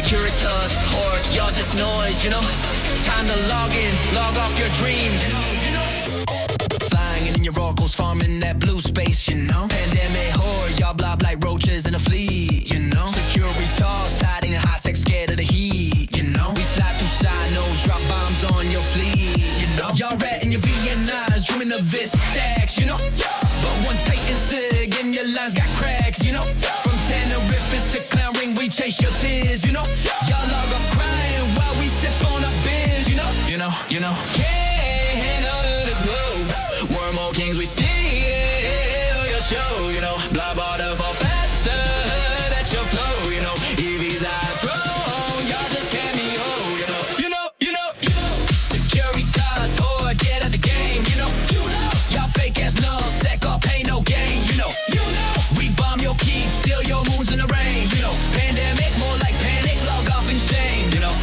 Securitas, Horde, y'all just noise, you know. Time to log in, log off your dreams. Flying in your oracles, farming that blue space, you know. Pandemic Horde, y'all blob like roaches in a fleet, you know. Securitas, hiding in high sex, scared of the heat, you know. We slide through side notes, drop bombs on your fleet, you know. Y'all rat in your VNIs, dreaming of this stacks, you know. But one Titan sig and your lines got cracks, you know. From Tenerife to Clown Ring, we chase your tears, you know. Y'all log off crying while we sip on our beers, you know. You know. Can't handle the globe. Wormhole kings, we steal your show, you know. Blob waterfall faster, that's your flow, you know. EVs I throw, y'all just can't be you know. Securitas, Horde, get out the game, you know. Y'all fake ass no sec or pay no gain, you know. We bomb your keep, steal your moons in the rain, you know. Pandemic, more like panic, log off in shame, you know.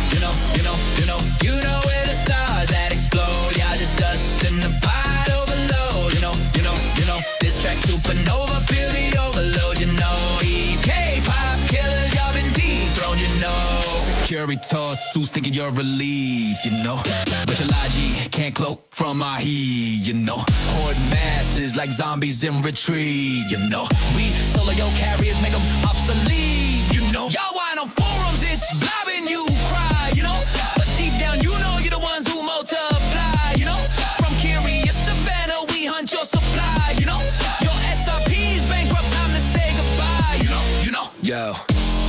You know where the stars that explode, y'all just dust in the pot overload, you know. This track supernova, feel the overload, you know. K-pop killers, y'all been dethroned, you know. Securitas, suits thinking you're a lead, you know. But your logic can't cloak from our heat, you know. Horde masses like zombies in retreat, you know. We solo your carriers, make them obsolete, you know. Y'all whine on forums, it's blabbing, you cry, you know. But deep down, you know you're the ones who multiply, you know. From curious to Vanna, we hunt your supply, you know. Your SRP's bankrupt, time to say goodbye, you know. Yo,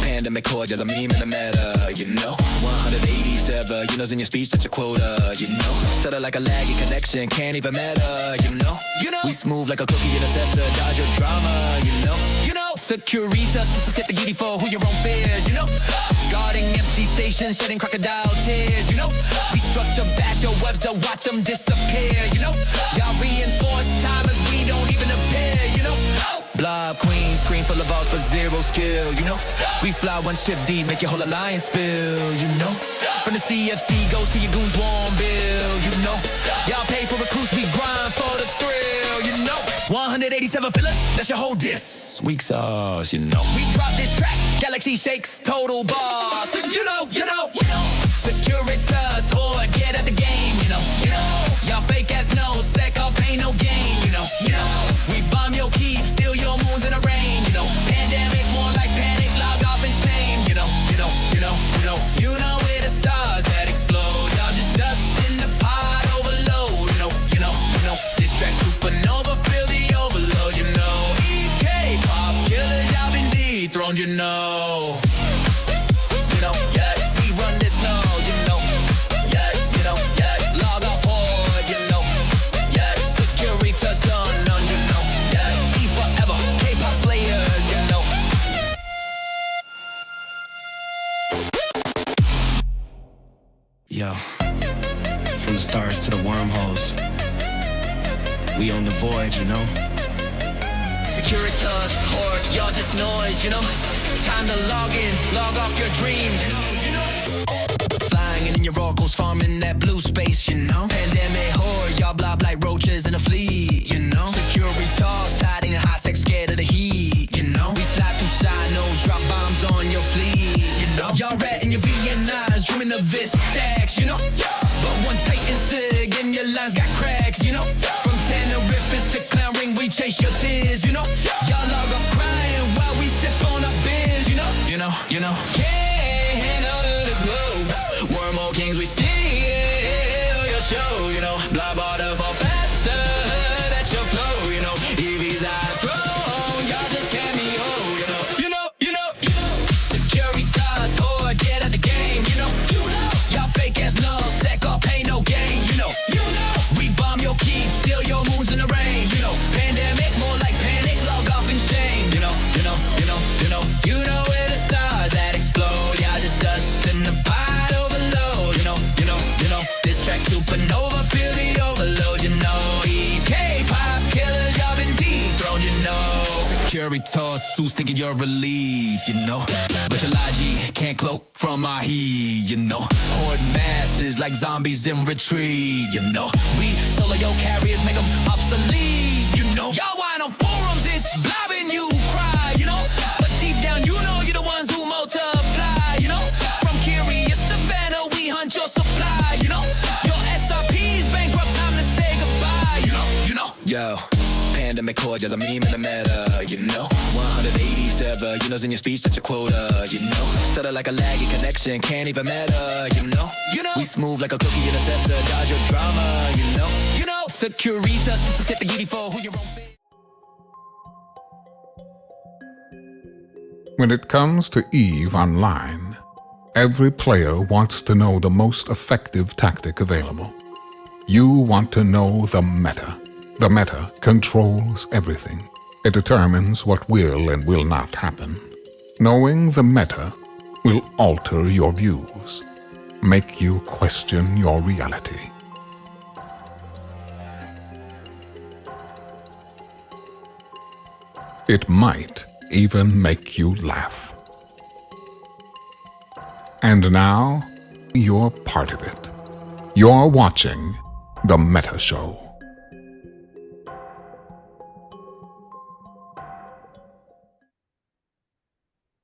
pandemic horde, you're the meme in the meta, you know. 187, you know's in your speech, that's your quota, you know. Stutter like a laggy connection, can't even matter, you know. We smooth like a cookie in a scepter, dodge your drama, you know. Securitas, supposed to set the giddy for who your own fears, you know. Guarding empty stations, shedding crocodile tears, you know. We structure bash your webs to watch them disappear, you know. Y'all reinforce time as we don't even appear, you know. Blob queen, screen full of balls but zero skill, you know. We fly one ship deep, make your whole alliance spill, you know. From the CFC goes to your goons warm bill, you know. Y'all pay for recruits, we grind for the thrill, you know. 187 fillers, that's your whole diss. Weak sauce, you know. We drop this track, galaxy shakes, total boss. You know. Securitas, Horde, get at the game, you know. Y'all fake ass no sec, I'll pay no gain, you know. We bomb your keep, steal your moons in the rain, you know. Pandemic, more like panic, log off in shame, you know. You know where the stars that explode, y'all just dust in the pot overload, you know. This track supernova, feel the overload, you know. K-pop killers, y'all been dethroned, you know. We run this now, you know. Log off horde, you know. Securitas done, you know. E forever, K-pop slayers, you know. Yo, from the stars to the wormholes, we own the void, you know. Securitas, Horde, y'all just noise, you know. Time to log in, log off your dreams. Flying in your oracles, farming that blue space, you know. Pandemic Horde, y'all blob like roaches in a fleet, you know. Securitas, hiding in high sex, scared of the heat, you know. We slide through side notes, drop bombs on your fleet, you know. Y'all rat in your VNIs, dreaming of this stacks, you know. But one Titan sig and your lines got cracks, you know. From Tenerife to Clown Ring, we chase your tears, you know. Y'all log off crying while we sip on our beers, you know. Can't handle the globe. Wormhole kings, we steal your show, you know. Blob waterfall faster, that's your flow, you know. EVs I throw, y'all just can't be you know. Securitas, Horde, get out the game, you know. Y'all fake ass no sec or pay no gain, you know. We bomb your keep, steal your moons in the rain, you know. Pandemic, more like panic, log off in shame, you know. You know where the stars that explode, y'all just dust in the pot overload, you know. This track supernova, feel the overload, you know. K-pop killers, y'all been dethroned, you know. Securitas, suits thinking you're a lead, you know. But your logic can't cloak from our heat, you know. Horde masses like zombies in retreat, you know. We solo your carriers, make them obsolete, you know. Y'all whine on forums, it's blabbing, you cry, you know. But deep down, you know you're the ones who multiply, you know. From pandemic horde, you're a meme in the meta, you know. 187, you know's in your speech, that's your quota, you know. Stutter like a laggy connection, can't even matter, you know. We smooth like a cookie in a scepter, dodge your drama, you know. Securitas, just get the UD for who you're on. When it comes to EVE Online, every player wants to know the most effective tactic available. You want to know the meta. The meta controls everything. It determines what will and will not happen. Knowing the meta will alter your views, make you question your reality. It might even make you laugh. And now, you're part of it. You're watching The Meta Show.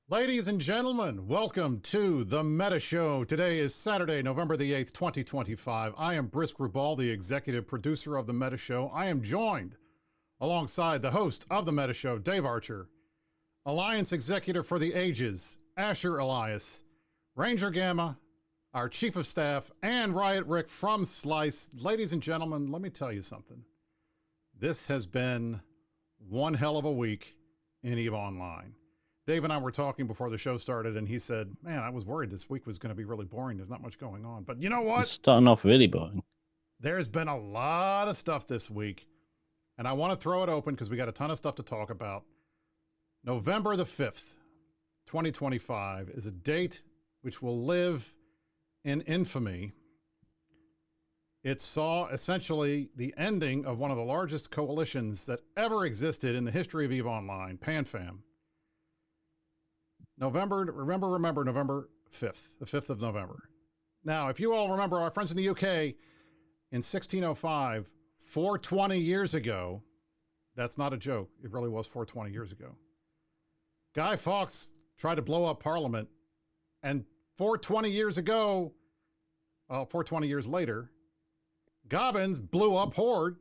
Ladies and gentlemen, welcome to The Meta Show. Today is Saturday, November the 8th, 2025. I am Brisc Rubal, the executive producer of The Meta Show. I am joined alongside the host of The Meta Show, Dave Archer, Alliance Executive for the Ages, Asher Elias, Ranger Gamma, our Chief of Staff, and Riot Rick from Slice. Ladies and gentlemen, let me tell you something. This has been one hell of a week in EVE Online. Dave and I were talking before the show started, and he said, man, I was worried this week was going to be really boring. There's not much going on. But you know what? It's starting off really boring. There's been a lot of stuff this week, and I want to throw it open because we got a ton of stuff to talk about. November the 5th, 2025 is a date which will live in infamy. It saw essentially the ending of one of the largest coalitions that ever existed in the history of EVE Online, PanFam. November 5th, the 5th of November. Now, if you all remember our friends in the UK, in 1605, 420 years ago, that's not a joke, it really was 420 years ago, Guy Fawkes tried to blow up Parliament, and 420 years ago, 420 years later, Gobbins blew up Horde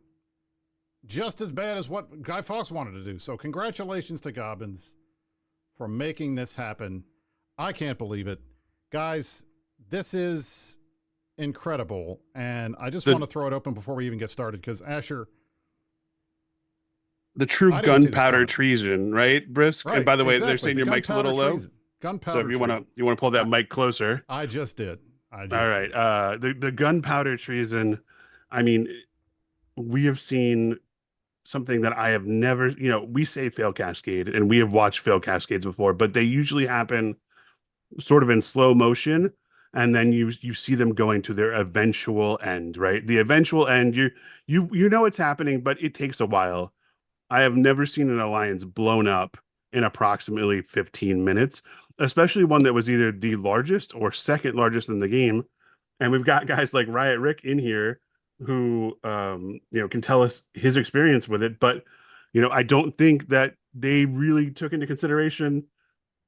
just as bad as what Guy Fawkes wanted to do. So congratulations to Gobbins for making this happen. I can't believe it. Guys, this is incredible. And I just want to throw it open before we even get started, because Asher... The true gunpowder treason, right, Brisc? Right, and by the way, exactly. they're saying your mic's a little low. Gunpowder so if you treason. want to pull that mic closer. I just did. All right. The gunpowder treason. I mean, we have seen something that I have never, we say fail cascade, and we have watched fail cascades before, but they usually happen sort of in slow motion, and then you see them going to their eventual end, right? The eventual end, you know it's happening, but it takes a while. I have never seen an alliance blown up in approximately 15 minutes, especially one that was either the largest or second largest in the game. And we've got guys like Riot Rick in here who, can tell us his experience with it. But, I don't think that they really took into consideration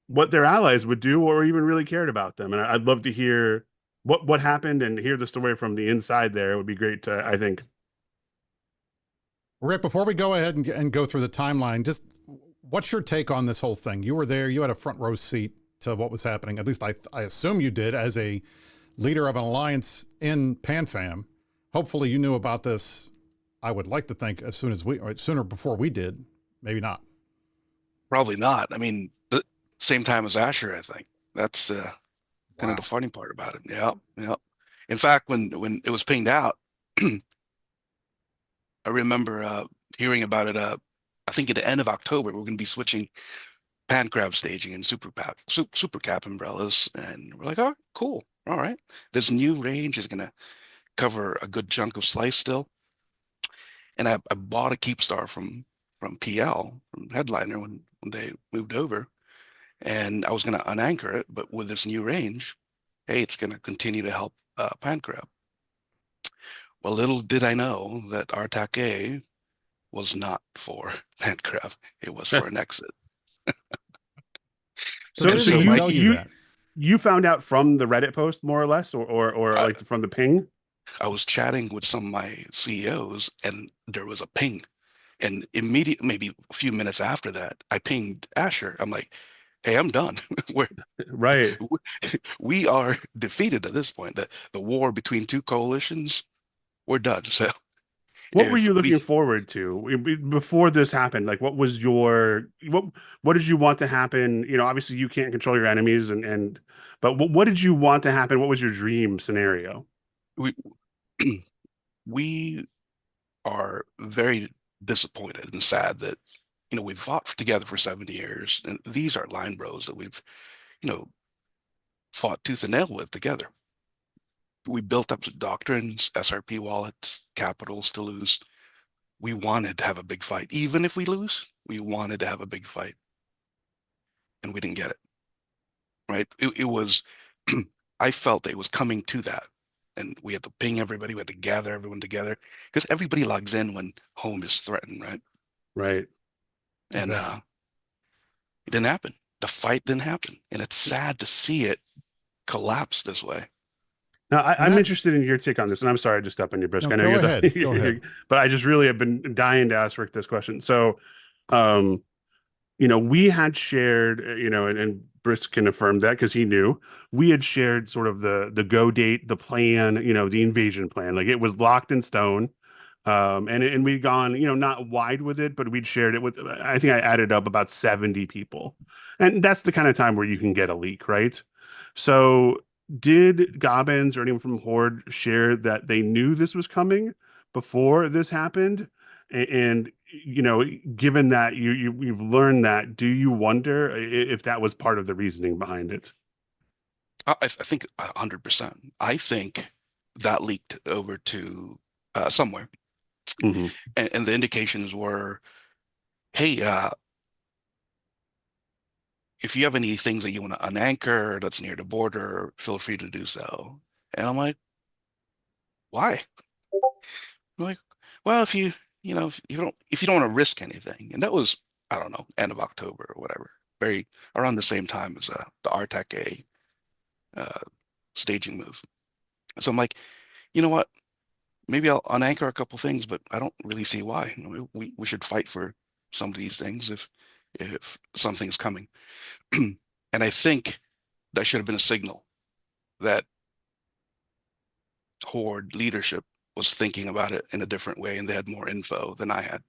what their allies would do or even really cared about them. And I'd love to hear what happened and hear the story from the inside there. It would be great to, I think. Rick, before we go ahead and go through the timeline, just what's your take on this whole thing? You were there, you had a front row seat to what was happening. At least I assume you did, as a leader of an alliance in PanFam. Hopefully you knew about this, I would like to think, sooner before we did. Maybe not. Probably not. I mean, the same time as Asher, I think. That's kind of the funny part about it. Yeah. In fact, when it was pinged out, I remember hearing about it. I think at the end of October, we're going to be switching Pancrab staging and super cap umbrellas, and we're like, oh, cool, all right. This new range is going to cover a good chunk of Slice still, and I bought a Keepstar from PL, from Headliner, when they moved over, and I was going to unanchor it, but with this new range, hey, it's going to continue to help Pancrab. Well, little did I know that Artake was not for Pancrab. It was for an exit. So you found out from the Reddit post, more or less, or like from the ping? I was chatting with some of my CEOs, and there was a ping. And maybe a few minutes after that, I pinged Asher. I'm like, hey, I'm done. We're, Right. we are defeated at this point. The war between two coalitions, we're done. So What were if you we looking forward to before this happened? Like, what was your what did you want to happen? You know, obviously you can't control your enemies, but what did you want to happen? What was your dream scenario? we we are very disappointed and sad that we've fought together for 7 years, and these are line bros that we've you know fought tooth and nail with together. We built up some doctrines, SRP wallets, capitals to lose. We wanted to have a big fight. Even if we lose, we wanted to have a big fight. And we didn't get it. Right? It was, I felt it was coming to that. And we had to ping everybody, we had to gather everyone together. Because everybody logs in when home is threatened, right? Right. And Exactly. it didn't happen. The fight didn't happen. And it's sad to see it collapse this way. Now, I'm that- interested in your take on this, and I'm sorry I just stepped on your Brisc. No, I know go you're ahead. Go ahead. but I just really have been dying to ask Rick this question. So, we had shared, and Brisc can affirm that because he knew we had shared sort of the go date, the plan, the invasion plan. Like it was locked in stone. And we'd gone, not wide with it, but we'd shared it with, I think I added up about 70 people. And that's the kind of time where you can get a leak, right? So did Gobbins or anyone from Horde share that they knew this was coming before this happened? And given that you've learned that, do you wonder if that was part of the reasoning behind it? I think 100%. I think that leaked over to somewhere. Mm-hmm. And the indications were, hey, if you have any things that you want to unanchor that's near the border, feel free to do so. And I'm like, why? I'm like, well, if you don't want to risk anything, and that was, I don't know, end of October or whatever, very around the same time as the RTAC staging move. So I'm like, you know what? Maybe I'll unanchor a couple things, but I don't really see why. We should fight for some of these things if something's coming. And I think that should have been a signal that Horde leadership was thinking about it in a different way and they had more info than I had.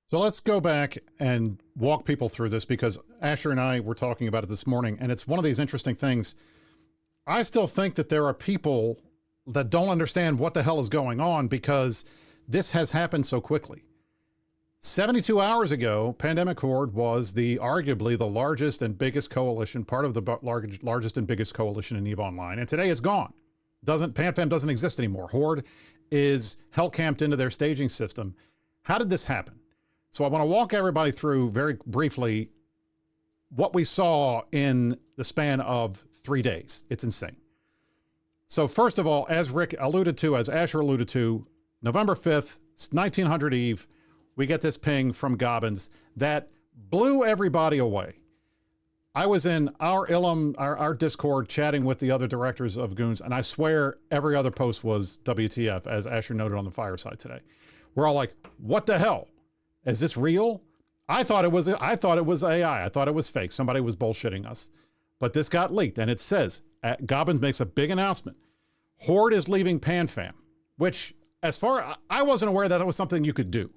So let's go back and walk people through this, because Asher and I were talking about it this morning, and it's one of these interesting things. I still think that there are people that don't understand what the hell is going on because this has happened so quickly. 72 hours ago, Pandemic Horde was arguably the largest and biggest coalition, part of the largest and biggest coalition in EVE Online, and today it's gone. PanFam doesn't exist anymore. Horde is hell-camped into their staging system. How did this happen? So I want to walk everybody through very briefly what we saw in the span of 3 days. It's insane. So first of all, as Rick alluded to, as Asher alluded to, November 5th, 1900 Eve, we get this ping from Gobbins that blew everybody away. I was in our Ilum, our Discord, chatting with the other directors of Goons, and I swear every other post was WTF, as Asher noted on the fireside today. We're all like, what the hell? Is this real? I thought it was AI. I thought it was fake. Somebody was bullshitting us. But this got leaked, and it says, Gobbins makes a big announcement. Horde is leaving PanFam, which, as far I wasn't aware that was something you could do.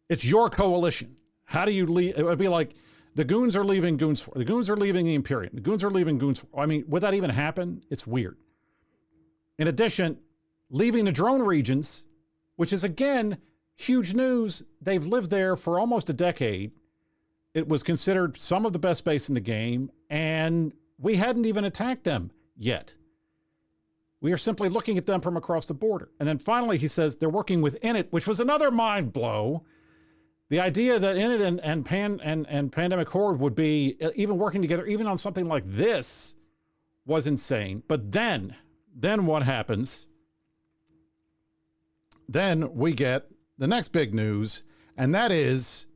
It's your coalition. How do you leave? It would be like the Goons are leaving Goons 4. The Goons are leaving the Imperium. The Goons are leaving Goons 4. I mean, would that even happen? It's weird. In addition, leaving the drone regions, which is, again, huge news. They've lived there for almost a decade. It was considered some of the best base in the game, and we hadn't even attacked them yet. We are simply looking at them from across the border. And then finally, he says they're working with Init, which was another mind blow. The idea that Init and Pandemic Horde would be even working together, even on something like this, was insane. But then what happens? Then we get the next big news, and that is,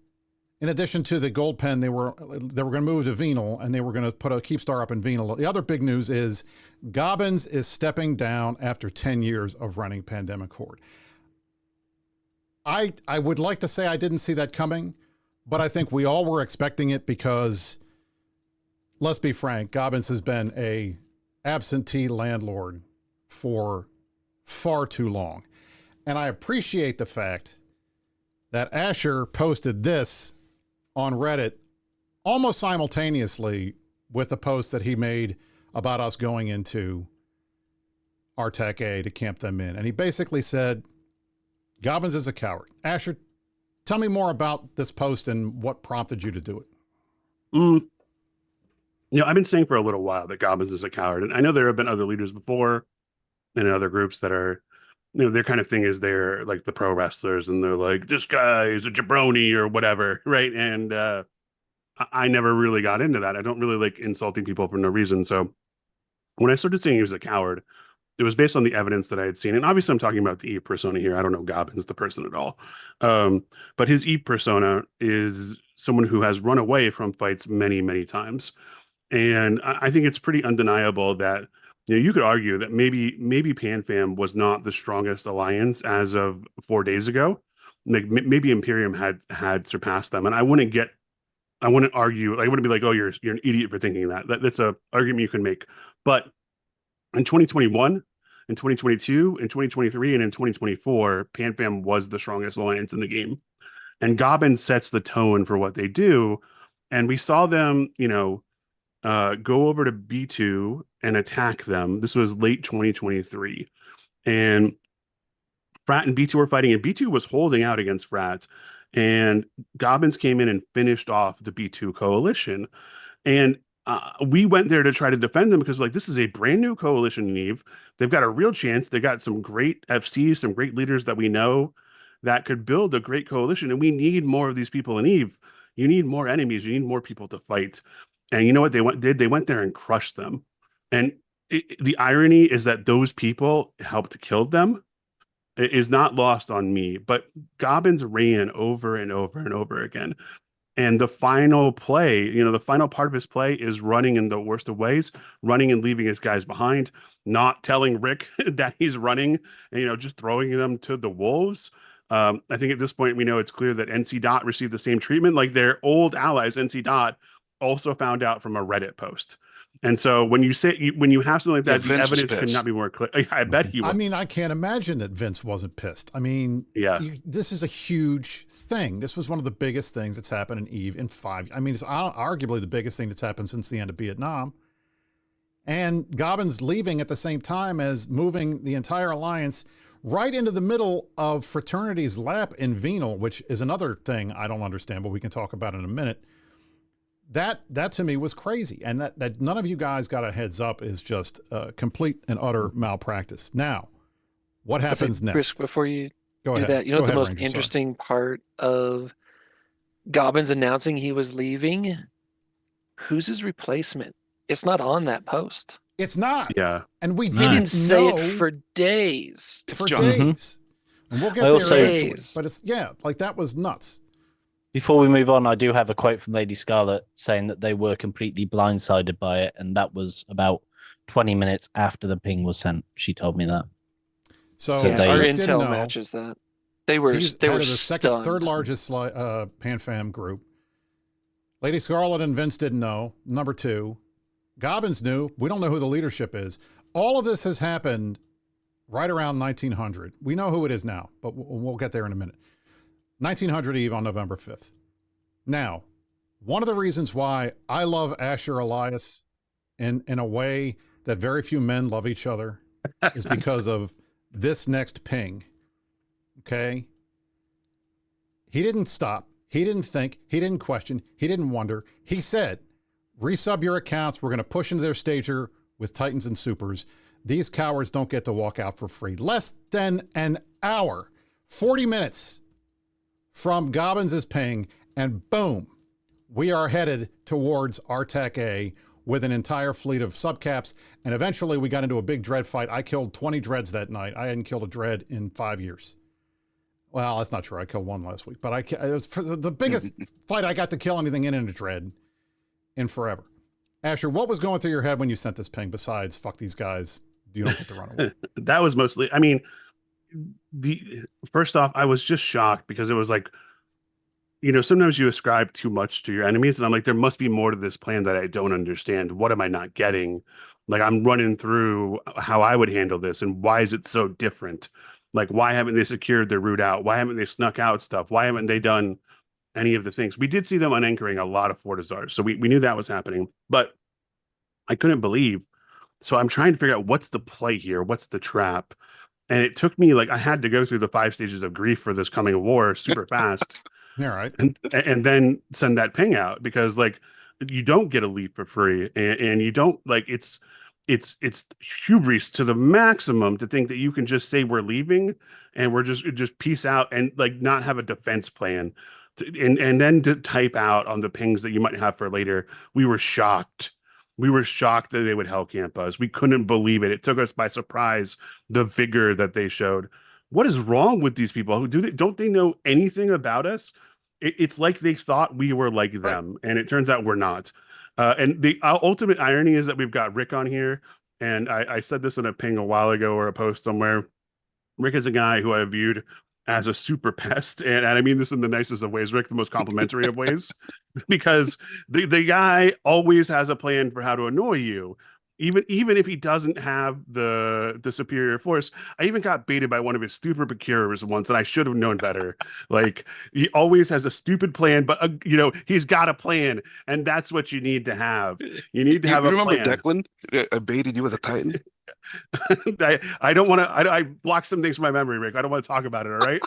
in addition to the gold pen, they were going to move to Venal, and they were going to put a keep star up in Venal. The other big news is Gobbins is stepping down after 10 years of running Pandemic Horde. I would like to say I didn't see that coming, but I think we all were expecting it because, let's be frank, Gobbins has been a absentee landlord for far too long. And I appreciate the fact that Asher posted this on Reddit almost simultaneously with the post that he made about us going into Artec A to camp them in. And he basically said, Gobbins is a coward. Asher, tell me more about this post and what prompted you to do it. I've been saying for a little while that Gobbins is a coward. And I know there have been other leaders before and other groups that are, their kind of thing is they're like the pro wrestlers and they're like, this guy is a jabroni or whatever, right? And I never really got into that. I don't really like insulting people for no reason. So when I started saying he was a coward, it was based on the evidence that I had seen. And obviously I'm talking about the Eve persona here. I don't know Gobbins, the person at all. But his Eve persona is someone who has run away from fights many, many times. And I think it's pretty undeniable that, you could argue that maybe PanFam was not the strongest alliance as of 4 days ago. Like maybe Imperium had surpassed them. And I wouldn't argue. I wouldn't be like, oh, you're an idiot for thinking that. That's a argument you can make. But in 2021, in 2022, in 2023, and in 2024, PanFam was the strongest alliance in the game. And Gobbins sets the tone for what they do. And we saw them, go over to B2 and attack them. This was late 2023. And Frat and B2 were fighting, and B2 was holding out against Frat. And Gobbins came in and finished off the B2 coalition. And we went there to try to defend them because, this is a brand new coalition in Eve. They've got a real chance. They got some great FCs, some great leaders that we know that could build a great coalition. And we need more of these people in Eve. You need more enemies. You need more people to fight. And you know what they did? They went there and crushed them. And the irony is that those people helped kill them. It is not lost on me. But Gobbins ran over and over and over again. And the final play, the final part of his play is running in the worst of ways, running and leaving his guys behind, not telling Rick that he's running, and, just throwing them to the wolves. I think at this point, we know it's clear that NC Dot received the same treatment. Like their old allies, NC Dot, also found out from a Reddit post. And so when you have something like that, the evidence could not be more clear. I bet he was. I mean, I can't imagine that Vince wasn't pissed. I mean, yeah, this is a huge thing. This was one of the biggest things that's happened in Eve in 5. I mean, it's arguably the biggest thing that's happened since the end of Vietnam. And Gobbins leaving at the same time as moving the entire alliance right into the middle of Fraternity's lap in Venal, which is another thing I don't understand, but we can talk about in a minute. That to me was crazy. And that none of you guys got a heads up is just complete and utter malpractice. Now, what happens next? Chris, before you Go do ahead. that, you know Go what the ahead, most Ranger, interesting part of Gobbins announcing he was leaving? Who's his replacement? It's not on that post. It's not. Yeah. And we He didn't didn't say know it for days. for John. days. And we'll get I there also- eventually. But it's, that was nuts. Before we move on, I do have a quote from Lady Scarlet saying that they were completely blindsided by it, and that was about 20 minutes after the ping was sent. She told me that. So, So they- Our Rick didn't intel know. matches that. They were He's they head were of the stunned. third largest PanFam group. Lady Scarlet and Vince didn't know. Number 2, Gobbins knew. We don't know who the leadership is. All of this has happened right around 1900. We know who it is now, but we'll get there in a minute. 1900 Eve on November 5th. Now, one of the reasons why I love Asher Elias in a way that very few men love each other is because of this next ping. Okay? He didn't stop. He didn't think. He didn't question. He didn't wonder. He said, resub your accounts. We're going to push into their stager with Titans and Supers. These cowards don't get to walk out for free. Less than an hour, 40 minutes from Gobbins' ping, and boom, we are headed towards Artec A with an entire fleet of subcaps. And eventually we got into a big dread fight. I killed 20 dreads that night. I hadn't killed a dread in 5 years. Well, that's not true. I killed one last week, but it was for the biggest fight I got to kill anything in a dread in forever. Asher, what was going through your head when you sent this ping besides, fuck these guys, you don't get to run away? That was mostly, I mean, the first off, I was just shocked because it was like, sometimes you ascribe too much to your enemies, and I'm like, there must be more to this plan that I don't understand. What am I not getting? Like, I'm running through how I would handle this, and why is it so different? Like, why haven't they secured their route out? Why haven't they snuck out stuff? Why haven't they done any of the things? We did see them unanchoring a lot of fortizars, so we knew that was happening, but I couldn't believe. So I'm trying to figure out what's the play here, what's the trap, and it took me like I had to go through the 5 stages of grief for this coming war super fast. Yeah, right. And then send that ping out because like you don't get a lead for free and you don't like it's hubris to the maximum to think that you can just say we're leaving and we're just peace out and like not have a defense plan and then to type out on the pings that you might have for later. We were shocked that they would hell camp us. We couldn't believe it. It took us by surprise, the vigor that they showed. What is wrong with these people? Don't they know anything about us? It's like they thought we were like them, and it turns out we're not. And the ultimate irony is that we've got Rick on here, and I said this in a ping a while ago or a post somewhere. Rick is a guy who I viewed as a super pest, and I mean this in the nicest of ways, Rick, the most complimentary of ways, because the guy always has a plan for how to annoy you. Even if he doesn't have the superior force. I even got baited by one of his stupid procurers once, and I should have known better. Like he always has a stupid plan, but he's got a plan, and that's what you need to have. You need to have a remember plan. Declan? I baited you with a Titan. I don't want to. I blocked some things from my memory, Rick. I don't want to talk about it. All right.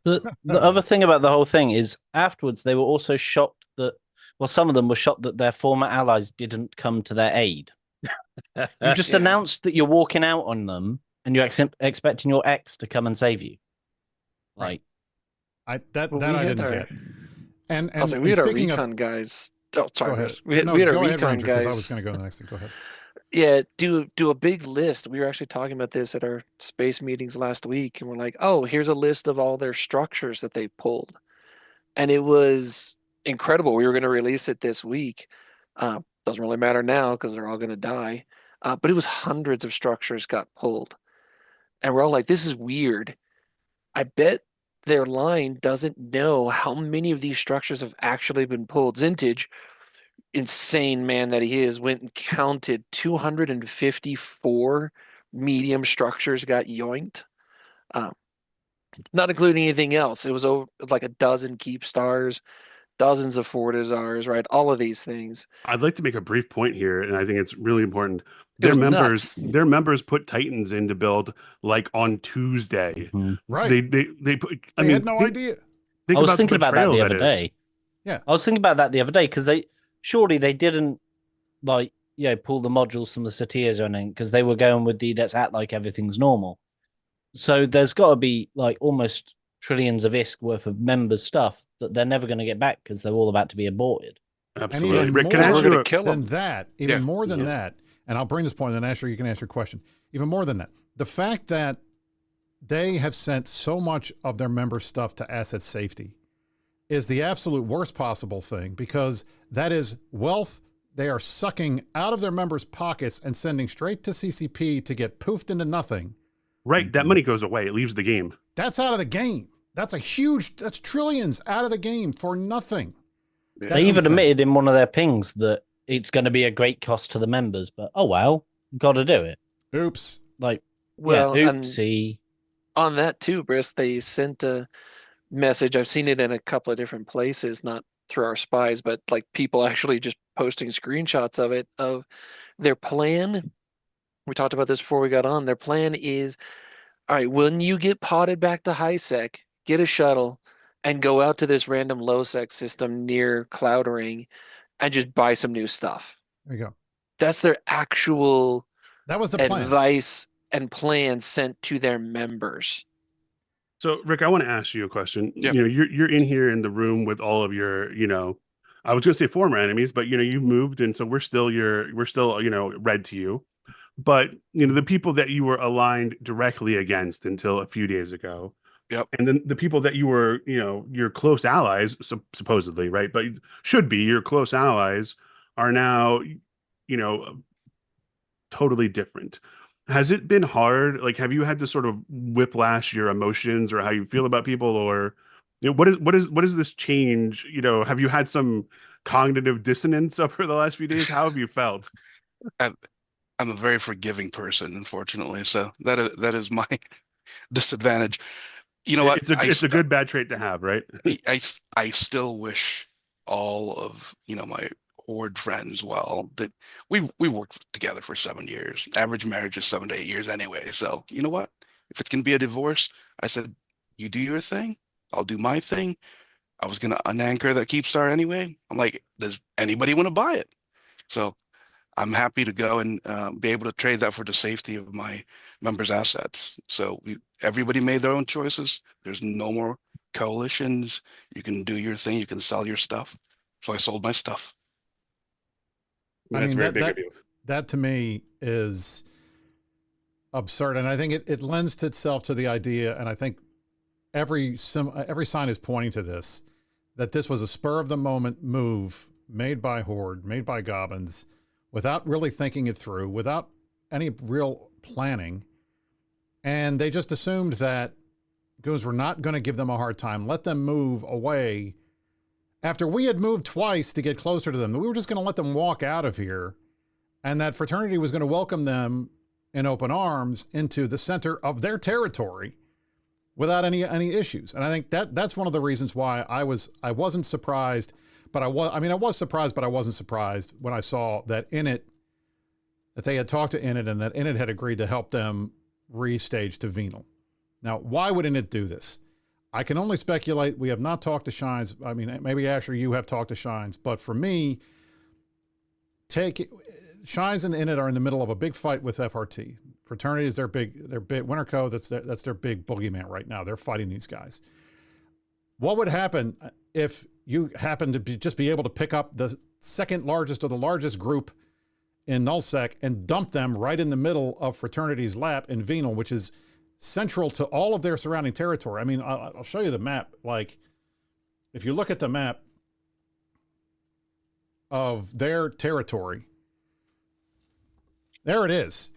The other thing about the whole thing is afterwards they were also shocked that, well, some of them were shocked that their former allies didn't come to their aid. You just announced that you're walking out on them and you're expecting your ex to come and save you. Like, I didn't get. And also, we had our speaking recon of, guys. Oh, sorry, go ahead. Chris. We had our go ahead, recon Ranger, 'cause guys. I was going to go to the next thing. Go ahead. Yeah, do a big list. We were actually talking about this at our space meetings last week, and we're like, oh, here's a list of all their structures that they pulled. And it was incredible. We were going to release it this week. Doesn't really matter now because they're all going to die. But it was hundreds of structures got pulled. And we're all like, this is weird. I bet their line doesn't know how many of these structures have actually been pulled. Zintage, insane man that he is, went and counted 254 medium structures got yoinked. Not including anything else. It was over like a dozen keep stars, dozens of fortizars, right? All of these things. I'd like to make a brief point here, and I think it's really important. It was nuts. Their members put Titans in to build like on Tuesday. Right. They put. I had no idea. I was thinking about that the other day. Yeah. I was thinking about that the other day because they didn't pull the modules from the Satirs or anything because they were going with the let's act like everything's normal. So there's got to be like almost trillions of ISK worth of members stuff that they're never going to get back because they're all about to be aborted. Absolutely. And Rick, even can I ask you more than that, and I'll bring this point, and then Asher, you can ask your question. Even more than that, the fact that they have sent so much of their member stuff to asset safety is the absolute worst possible thing because that is wealth they are sucking out of their members' pockets and sending straight to CCP to get poofed into nothing. Right. That money goes away. It leaves the game. That's out of the game. That's trillions out of the game for nothing. They even admitted in one of their pings that it's going to be a great cost to the members, but oh well, got to do it. Oops. Like, well, oopsie. On that too, Brisc, they sent a message. I've seen it in a couple of different places, not through our spies, but like people actually just posting screenshots of it, of their plan. We talked about this before we got on. Their plan is, all right, when you get potted back to high sec, get a shuttle and go out to this random low sec system near Cloud Ring and just buy some new stuff. There you go. That's their actual that was the plan. Advice and plan sent to their members. So, Rick, I want to ask you a question. Yeah. You're in here in the room with all of your, I was going to say former enemies, but you moved, and so we're still red to you. But the people that you were aligned directly against until a few days ago, yep, and then the people that you were, your close allies, supposedly, right? But should be your close allies are now, totally different. Has it been hard? Like, have you had to sort of whiplash your emotions or how you feel about people, or what is this change? Have you had some cognitive dissonance over the last few days? How have you felt? I'm, I'm a very forgiving person, unfortunately. So that is my disadvantage. You know what? It's a good bad trait to have, right? I still wish all of, my Horde friends well. That we worked together for 7 years. Average marriage is 7 to 8 years anyway. So you know what? If it's gonna be a divorce, I said, you do your thing, I'll do my thing. I was gonna unanchor that Keepstar anyway. I'm like, does anybody want to buy it? So I'm happy to go and be able to trade that for the safety of my members' assets. So everybody made their own choices. There's no more coalitions. You can do your thing. You can sell your stuff. So I sold my stuff. I That's mean, very big of you. that to me is absurd. And I think it lends itself to the idea, and I think every sign is pointing to this, that this was a spur of the moment move made by Horde, made by Goblins, without really thinking it through, without any real planning. And they just assumed that Goons were not going to give them a hard time, let them move away. After we had moved twice to get closer to them, we were just going to let them walk out of here, and that Fraternity was going to welcome them in open arms into the center of their territory without any issues. And I think that's one of the reasons why I wasn't surprised, but I was surprised, but I wasn't surprised when I saw that that they had talked to Init and that Init had agreed to help them restage to Venal. Now, why would Init do this? I can only speculate. We have not talked to Shines. I mean, maybe Asher, you have talked to Shines, but for me, Shines and Init are in the middle of a big fight with FRT. Fraternity is their big Winter Code. That's their big boogeyman right now. They're fighting these guys. What would happen if you happen to just be able to pick up the second largest or the largest group in Nullsec and dump them right in the middle of Fraternity's lap in Venal, which is central to all of their surrounding territory? I mean, I'll show you the map. Like, if you look at the map of their territory, there it is.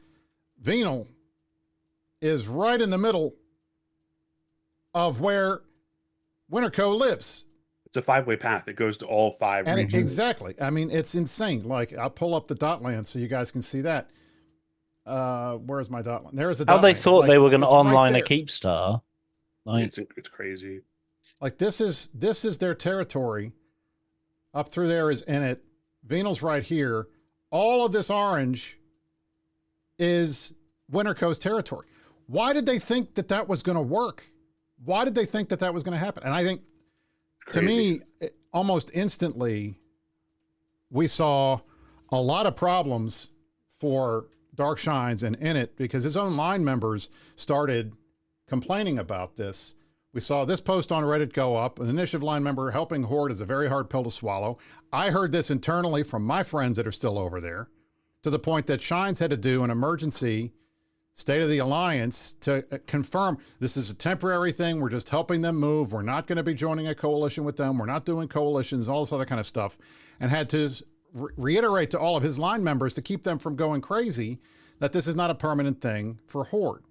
Venal is right in the middle of where Winterco lives. It's a 5-way path. It goes to all 5 regions. Exactly. I mean, it's insane. Like, I'll pull up the dot land so you guys can see that. Where's my dot land? There's the dot How they land. thought they were going to it's right online a there. Keepstar. Like, It's crazy. Like, this is their territory. Up through there is Init. Venal's right here. All of this orange is Winterco's territory. Why did they think that was going to work? Why did they think that was going to happen? And I think, to me, almost instantly, we saw a lot of problems for Dark Shines and Init because his own line members started complaining about this. We saw this post on Reddit go up. An initiative line member helping Horde is a very hard pill to swallow. I heard this internally from my friends that are still over there, to the point that Shines had to do an emergency State of the Alliance to confirm this is a temporary thing. We're just helping them move. We're not going to be joining a coalition with them. We're not doing coalitions, all this other kind of stuff. And had to reiterate to all of his line members to keep them from going crazy that this is not a permanent thing for Horde.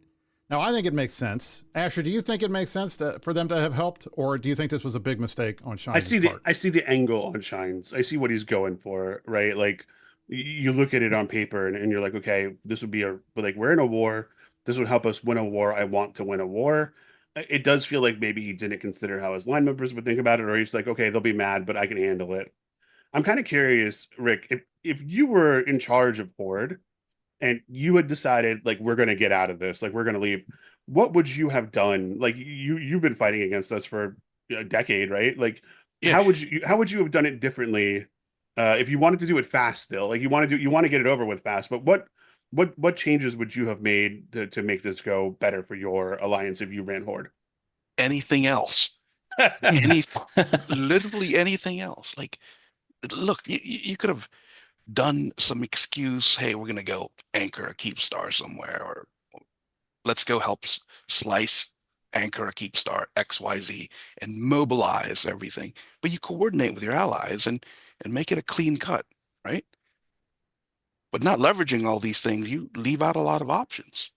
Now, I think it makes sense. Asher, do you think it makes sense for them to have helped, or do you think this was a big mistake on Shines' part? I see the angle on Shines. I see what he's going for, right? Like, you look at it on paper and you're like, okay, this would be we're in a war. This would help us win a war. I want to win a war. It does feel like maybe he didn't consider how his line members would think about it, or he's like, okay, they'll be mad, but I can handle it. I'm kind of curious, Rick, if you were in charge of Horde and you had decided, like, we're going to get out of this, like, we're going to leave, what would you have done? Like, you've been fighting against us for a decade, right? Like, Yeah. how would you have done it differently? If you wanted to do it fast still, like you want to get it over with fast, but what changes would you have made to make this go better for your alliance if you ran Horde? Anything else? Literally anything else. Like, look, you could have done some excuse. Hey, we're gonna go anchor a Keepstar somewhere, or let's go help slice anchor a Keepstar XYZ and mobilize everything. But you coordinate with your allies and make it a clean cut, right? But not leveraging all these things, you leave out a lot of options.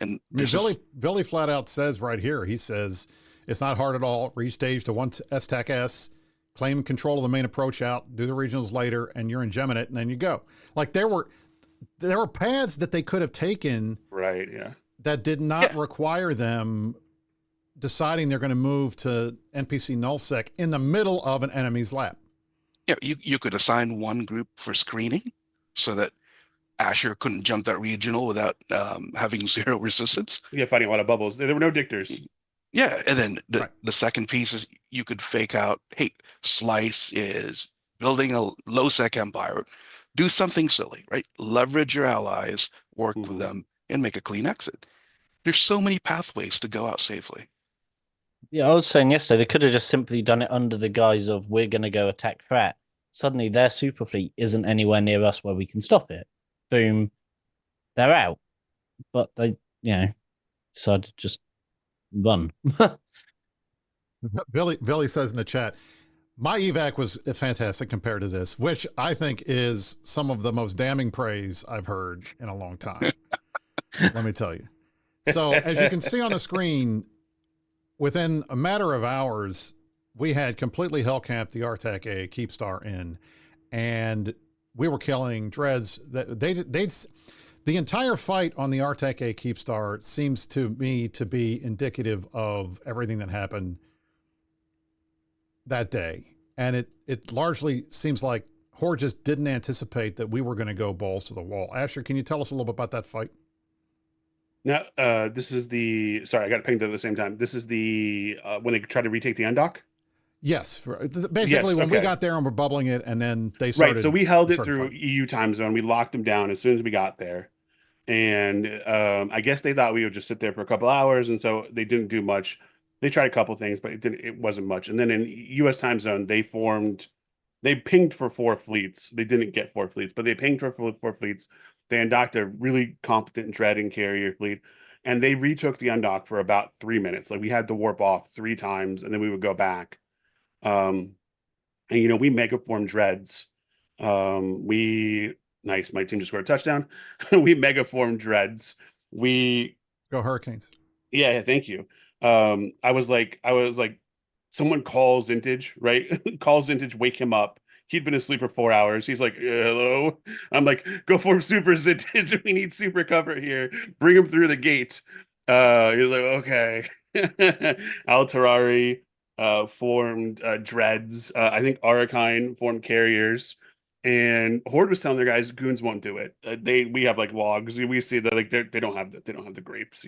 And I mean, this is Billy flat out says right here, he says, it's not hard at all. Restage to one STAC S, claim control of the main approach out, do the regionals later, and you're in Geminate, and then you go. Like there were paths that they could have taken Right. Yeah. that did not require them deciding they're going to move to NPC nullsec in the middle of an enemy's lap. Yeah, you could assign one group for screening so that Asher couldn't jump that regional without having zero resistance. Yeah, fighting a lot of bubbles. There were no dictors. Yeah, and then Right. the second piece is you could fake out, hey, Slice is building a low-sec empire. Do something silly, right? Leverage your allies, work with them, and make a clean exit. There's so many pathways to go out safely. Yeah, I was saying yesterday they could have just simply done it under the guise of we're going to go attack threat. Suddenly their super fleet isn't anywhere near us where we can stop it. Boom, they're out. But they, decided to just run. Billy says in the chat, my evac was fantastic compared to this, which I think is some of the most damning praise I've heard in a long time. Let me tell you. So as you can see on the screen, within a matter of hours, we had completely hellcamped the Artak A Keepstar in, and we were killing dreads. The entire fight on the Artak A Keepstar seems to me to be indicative of everything that happened that day. And it largely seems like Horde just didn't anticipate that we were going to go balls to the wall. Asher, can you tell us a little bit about that fight? Now, this is sorry, I got it pinged at the same time. This is when they tried to retake the undock? Yes. Basically, when we got there and we're bubbling it, and then they started. Right, so we held it through fighting. EU time zone. We locked them down as soon as we got there. And I guess they thought we would just sit there for a couple hours, and so they didn't do much. They tried a couple things, but it wasn't much. And then in US time zone, they pinged for 4 fleets. They didn't get 4 fleets, but they pinged for 4 fleets. They undocked a really competent dread and carrier fleet, and they retook the undock for about 3 minutes. Like we had to warp off 3 times, and then we would go back. And we megaform dreads. Nice, my team just scored a touchdown. We megaform dreads. Go Hurricanes. Yeah, thank you. I was like, someone calls Vintage, right? Calls Vintage, wake him up. He'd been asleep for 4 hours. He's like, hello. I'm like, go form super Vintage. We need super cover here. Bring him through the gate. He's like, okay. Al Terrari formed dreads. I think Arakine formed carriers. And Horde was telling their guys, goons won't do it. We have like logs. We see that like they don't have the grapes,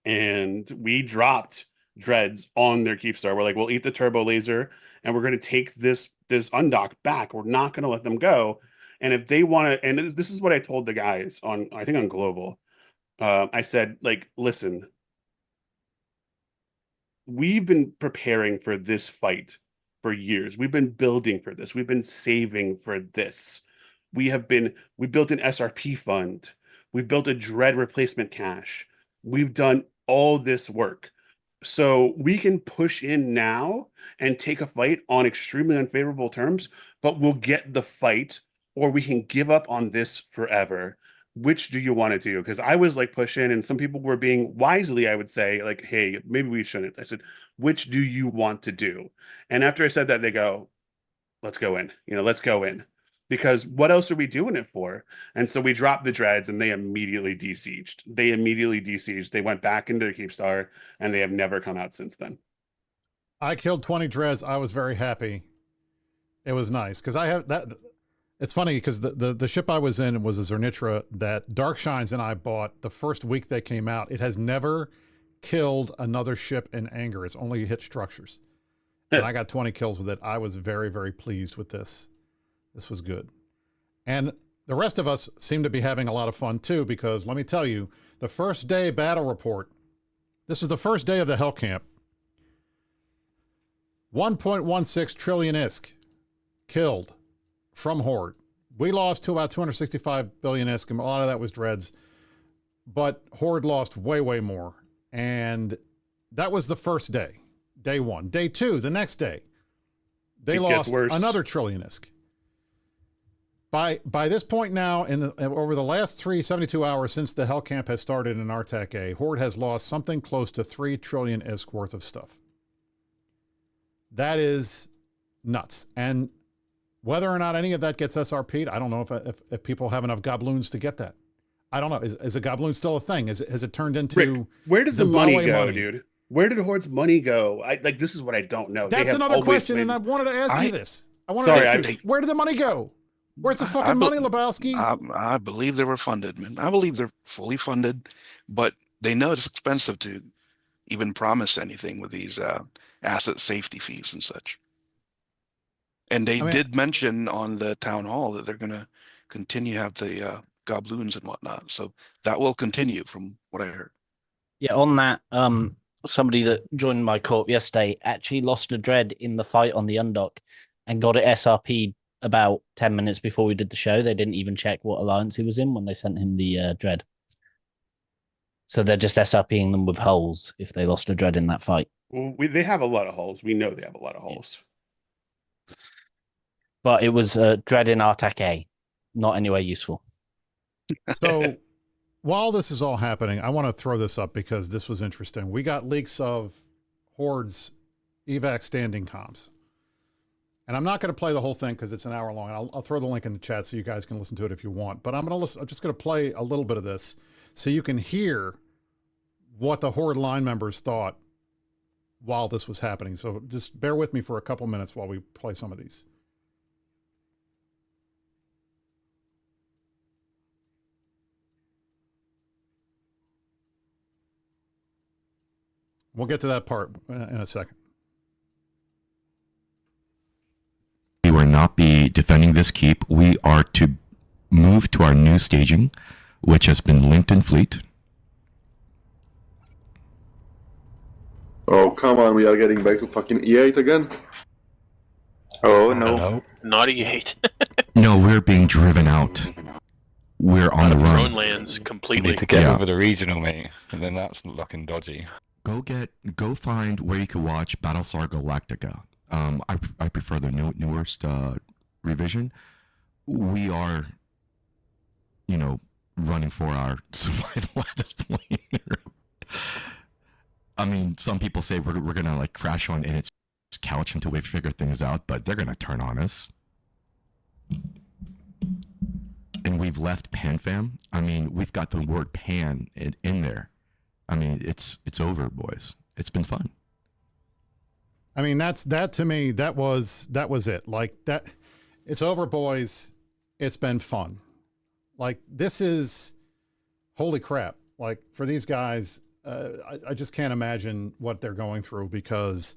and we dropped dreads on their Keepstar. We're like, we'll eat the turbo laser, and we're going to take this undock back. We're not going to let them go. And if they want to, and this is what I told the guys on Global. I said, like, listen, we've been preparing for this fight for years. We've been building for this. We've been saving for this. We built an SRP fund. We've built a dread replacement cache. We've done all this work. So we can push in now and take a fight on extremely unfavorable terms, but we'll get the fight, or we can give up on this forever. Which do you want to do? Because I was like push in, and some people were being wisely, I would say, like, hey, maybe we shouldn't. I said, which do you want to do? And after I said that, they go, let's go in. Let's go in. Because what else are we doing it for? And so we dropped the dreads, and they immediately desieged. They went back into their Keepstar, and they have never come out since then. I killed 20 dreads. I was very happy. It was nice because I have that. It's funny because the ship I was in was a Zernitra that Darkshines and I bought the first week they came out. It has never killed another ship in anger. It's only hit structures. And I got 20 kills with it. I was very, very pleased with this. This was good. And the rest of us seem to be having a lot of fun too, because let me tell you, the first day battle report, this was the first day of the Hell Camp. 1.16 trillion ISK killed from Horde. We lost to about 265 billion ISK, and a lot of that was dreads. But Horde lost way, way more. And that was the first day. Day 1. Day 2, the next day, they lost another trillion ISK. By this point now, over the last 72 hours since the Hell Camp has started in Artak A, Horde has lost something close to 3 trillion ISK worth of stuff. That is nuts. And whether or not any of that gets SRP'd, I don't know if people have enough gobloons to get that. I don't know. Is a gobloon still a thing? Has it turned into Rick, where does Zimbabwe the money go, dude? Where did Horde's money go? This is what I don't know. That's another question, and I wanted to ask you this. Where did the money go? Where's the fucking money, Lebowski? I believe they were funded, man. I believe they're fully funded, but they know it's expensive to even promise anything with these asset safety fees and such. And they did mention on the town hall that they're going to continue to have the gobloons and whatnot. So that will continue from what I heard. Yeah, on that, somebody that joined my corp yesterday actually lost a dread in the fight on the Undock and got it SRP'd about 10 minutes before we did the show. They didn't even check what alliance he was in when they sent him the dread. So they're just SRPing them with holes if they lost a dread in that fight. Well, they have a lot of holes. We know they have a lot of holes. But it was dread in Artak A, not anywhere useful. So while this is all happening, I want to throw this up because this was interesting. We got leaks of Horde's evac standing comms. And I'm not going to play the whole thing because it's an hour long. I'll throw the link in the chat so you guys can listen to it if you want. But I'm just going to play a little bit of this so you can hear what the Horde line members thought while this was happening. So just bear with me for a couple minutes while we play some of these. We'll get to that part in a second. We will not be defending this keep. We are to move to our new staging, which has been linked in Fleet. Oh, come on, we are getting back to fucking E8 again? Oh, no. Not E8. No, we're being driven out. We're on the run. Drone lands completely. Need to get over the regional, mate, and then that's looking dodgy. Go find where you can watch Battlestar Galactica. I prefer the newest revision. We are, running for our survival at this point. I mean, some people say we're gonna crash on in its couch until we figure things out, but they're gonna turn on us. And we've left PanFam. I mean, we've got the word pan in there. I mean, it's over, boys. It's been fun. I mean, that to me, that was it. Like that, it's over, boys. It's been fun. Like this is, holy crap. Like for these guys, I just can't imagine what they're going through because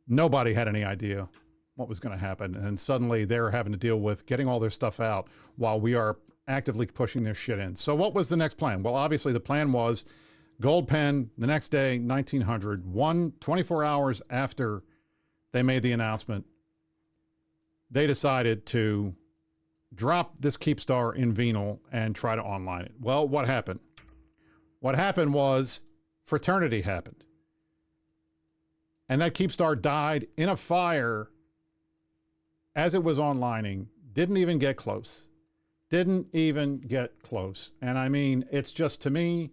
nobody had any idea what was going to happen. And suddenly they're having to deal with getting all their stuff out while we are actively pushing their shit in. So what was the next plan? Well, obviously the plan was Gold Pen the next day, 1900, 24 hours after they made the announcement, they decided to drop this Keepstar in Venal and try to online it. Well, what happened? What happened was Fraternity happened. And that Keepstar died in a fire as it was onlining. Didn't even get close. Didn't even get close. And I mean, it's just, to me,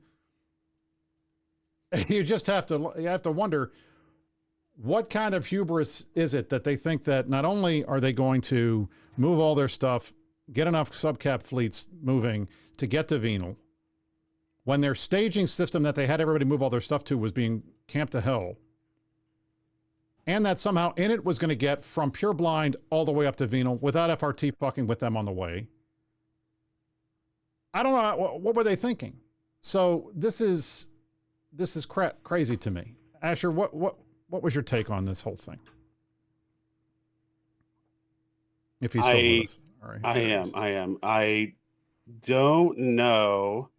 you have to wonder, what kind of hubris is it that they think that not only are they going to move all their stuff, get enough subcap fleets moving to get to Venal, when their staging system that they had everybody move all their stuff to was being camped to hell, and that somehow in it was going to get from Pure Blind all the way up to Venal without FRT fucking with them on the way. I don't know. What were they thinking? So this is crazy to me. Asher, what was your take on this whole thing? If he's still with us. All right, I am. I don't know.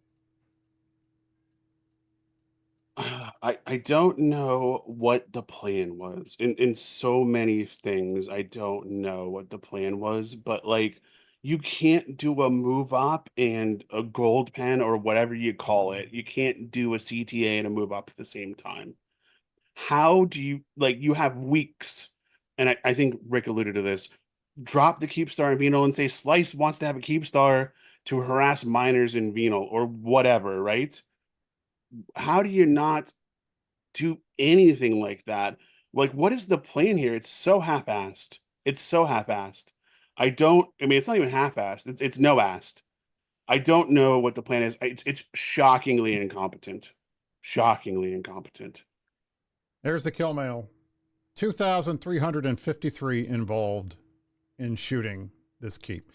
I don't know what the plan was. In so many things, I don't know what the plan was, but you can't do a move op and a gold pen or whatever you call it. You can't do a CTA and a move op at the same time. How do you you have weeks, and I think Rick alluded to this. drop the keep star in Venal and say Slice wants to have a keep star to harass miners in Venal or whatever, right? How do you not do anything like that? Like, what is the plan here? It's so half-assed. It's so half-assed. I mean, it's not even half-assed. It's no-assed. I don't know what the plan is. It's shockingly incompetent. Shockingly incompetent. There's the kill mail. 2,353 involved in shooting this keep.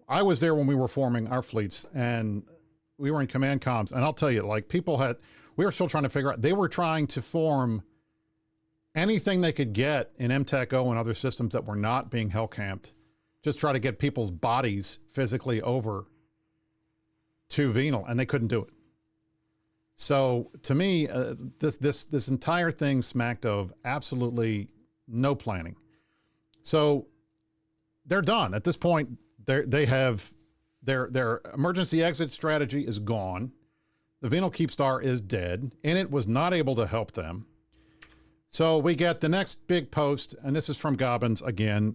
I was there when we were forming our fleets, and we were in command comms, and I'll tell you, like, we were still trying to figure out, they were trying to form anything they could get in MTech-O and other systems that were not being hell camped, just try to get people's bodies physically over to Venal, and they couldn't do it. So to me, this entire thing smacked of absolutely no planning. So they're done at this point. They have their emergency exit strategy is gone. The Venal Keepstar is dead, and it was not able to help them. So we get the next big post, and this is from Gobbins again.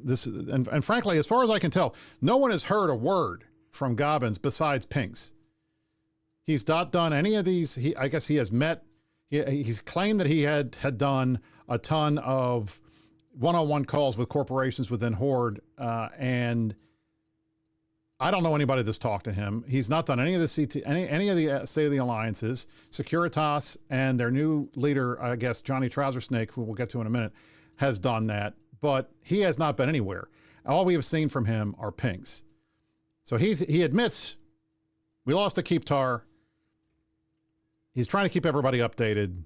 And frankly, as far as I can tell, no one has heard a word from Gobbins besides Pinks. He's not done any of these. I guess he has met. He's claimed that he had done a ton of one-on-one calls with corporations within Horde, and I don't know anybody that's talked to him. He's not done any of the any of the State of the Alliances. Securitas and their new leader, I guess Johnny Trouser Snake, who we'll get to in a minute, has done that, but he has not been anywhere. All we have seen from him are pings. So he admits we lost a Keeptar. He's trying to keep everybody updated.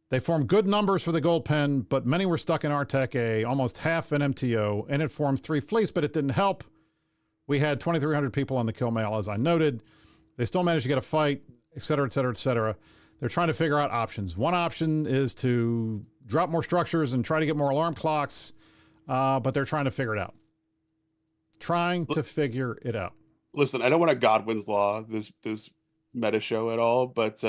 They formed good numbers for the Gold Pen, but many were stuck in Artec A, almost half in MTO, and it formed 3 fleets, but it didn't help. We had 2,300 people on the kill mail, as I noted. They still managed to get a fight, et cetera, et cetera, et cetera. They're trying to figure out options. One option is to drop more structures and try to get more alarm clocks, but they're trying to figure it out. Listen, I don't want to Godwin's Law this meta show at all, but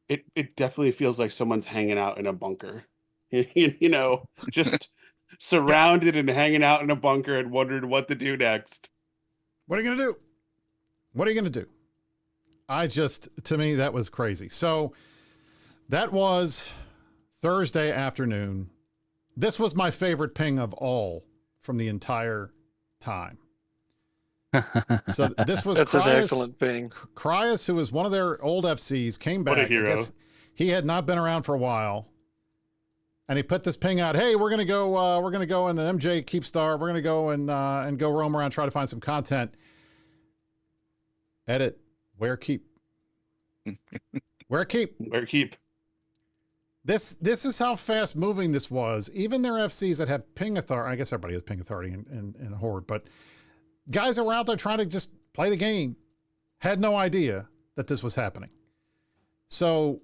it definitely feels like someone's hanging out in a bunker. You know, just surrounded and hanging out in a bunker and wondering what to do next. What are you going to do? What are you going to do? To me, that was crazy. So that was Thursday afternoon. This was my favorite ping of all from the entire time. So this was That's an excellent ping. Cryas, who was one of their old FCs, came back. What a hero. I guess he had not been around for a while. And he put this ping out, hey, we're gonna go in the MJ Keepstar, we're gonna go and go roam around, try to find some content. Edit, where keep? Where keep? Where keep? This is how fast moving this was. Even their FCs that have ping authority, I guess everybody has ping authority in Horde, but guys that were out there trying to just play the game had no idea that this was happening. So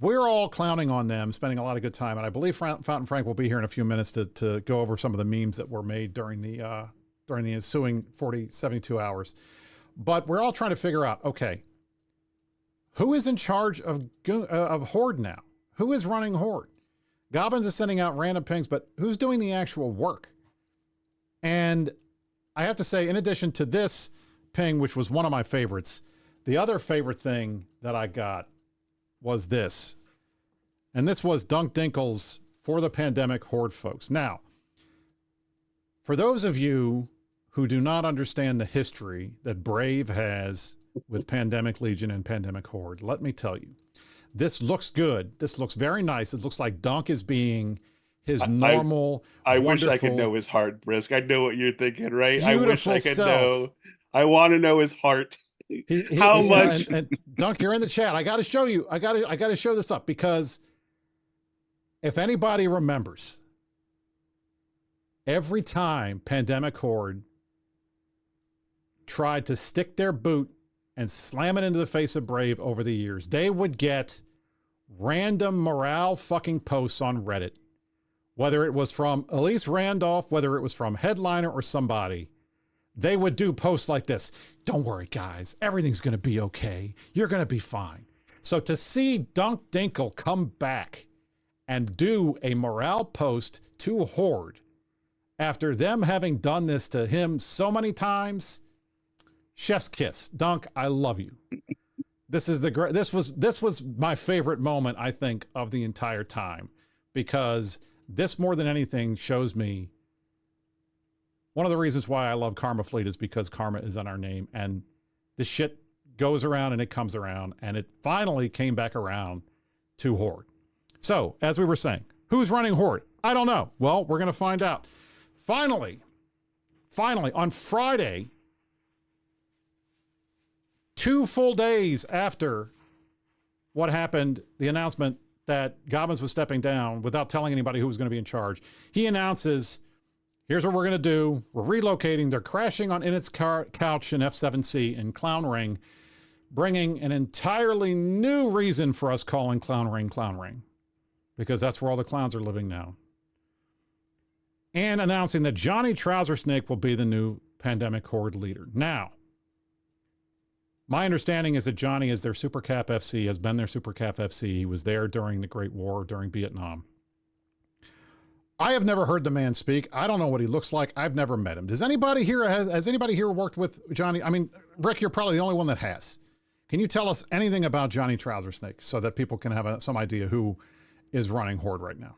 we're all clowning on them, spending a lot of good time. And I believe Fountain Frank will be here in a few minutes to go over some of the memes that were made during the ensuing 72 hours. But we're all trying to figure out, okay, who is in charge of Horde now? Who is running Horde? Gobbins is sending out random pings, but who's doing the actual work? And I have to say, in addition to this ping, which was one of my favorites, the other favorite thing that I got was this. And this was Dunk Dinkle's For the Pandemic Horde folks. Now, for those of you who do not understand the history that Brave has with Pandemic Legion and Pandemic Horde, let me tell you, this looks good. This looks very nice. It looks like Dunk is being his normal, I wish I could know his heart, Brisc. I know what you're thinking, right? I wish I could self. know. I want to know his heart. How much? And Dunk, you're in the chat. I got to show you. I got to show this up, because if anybody remembers, every time Pandemic Horde tried to stick their boot and slam it into the face of Brave over the years, they would get random morale fucking posts on Reddit. Whether it was from Elise Randolph, whether it was from Headliner or somebody, they would do posts like this. Don't worry, guys. Everything's going to be okay. You're going to be fine. So to see Dunk Dinkle come back and do a morale post to Horde after them having done this to him so many times, chef's kiss. Dunk, I love you. This was my favorite moment, I think, of the entire time, because this more than anything shows me one of the reasons why I love Karma Fleet is because Karma is in our name, and this shit goes around and it comes around, and it finally came back around to Horde. So, as we were saying, who's running Horde? I don't know. Well, we're going to find out. Finally, on Friday, 2 full days after what happened, the announcement that Gobbins was stepping down without telling anybody who was going to be in charge, he announces, here's what we're going to do. We're relocating. They're crashing on Init's couch in F7C in Clown Ring, bringing an entirely new reason for us calling Clown Ring, because that's where all the clowns are living now. And announcing that Johnny Trouser Snake will be the new Pandemic Horde leader. Now, my understanding is that Johnny is their Super Cap FC, has been their Super Cap FC. He was there during the Great War, during Vietnam. I have never heard the man speak. I don't know what he looks like. I've never met him. Does anybody here, has anybody here worked with Johnny? I mean, Rick, you're probably the only one that has. Can you tell us anything about Johnny Trouser Snake so that people can have some idea who is running Horde right now?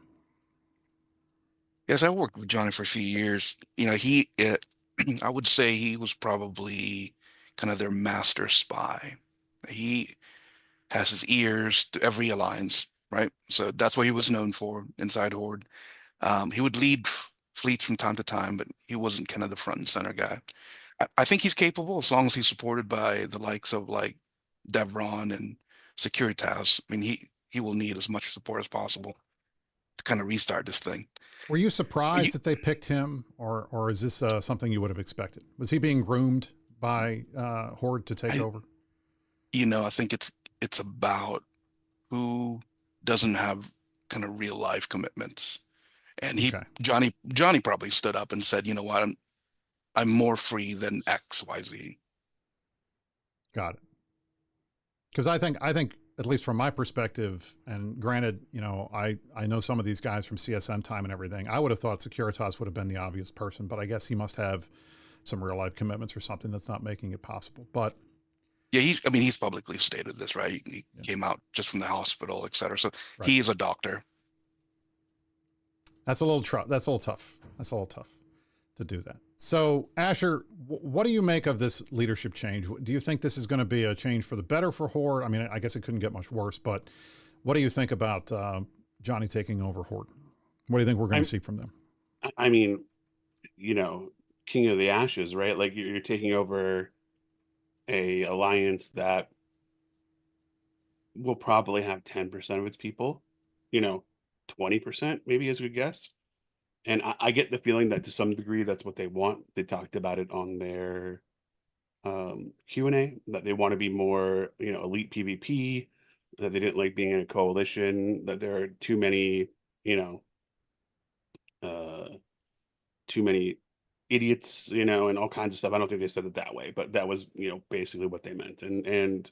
Yes, I worked with Johnny for a few years. You know, I would say he was probably kind of their master spy. He has his ears to every alliance, right? So that's what he was known for inside Horde. He would lead fleets from time to time, but he wasn't kind of the front and center guy. I think he's capable as long as he's supported by the likes of like Devron and Securitas. I mean, he will need as much support as possible to kind of restart this thing. Were you surprised that they picked him, or is this something you would have expected? Was he being groomed by Horde to take over? You know, I think it's about who doesn't have kind of real life commitments. And Johnny probably stood up and said, you know what, I'm more free than XYZ. Got it. Because I think at least from my perspective, and granted, you know, I know some of these guys from CSM time and everything, I would have thought Securitas would have been the obvious person, but I guess he must have some real life commitments or something that's not making it possible. But yeah, he's publicly stated this, right? He came out just from the hospital, et cetera. So he is a doctor. That's a little tough. That's a little tough to do that. So Asher, what do you make of this leadership change? Do you think this is going to be a change for the better for Horde? I mean, I guess it couldn't get much worse, but what do you think about Johnny taking over Horde? What do you think we're going to see from them? I mean, you know, King of the Ashes, right? Like you're taking over a alliance that will probably have 10% of its people, you know, 20% maybe is a good guess. And I get the feeling that to some degree, that's what they want. They talked about it on their Q&A, that they want to be more, you know, elite PvP, that they didn't like being in a coalition, that there are too many, you know, too many idiots, you know, and all kinds of stuff. I don't think they said it that way, but that was, you know, basically what they meant. And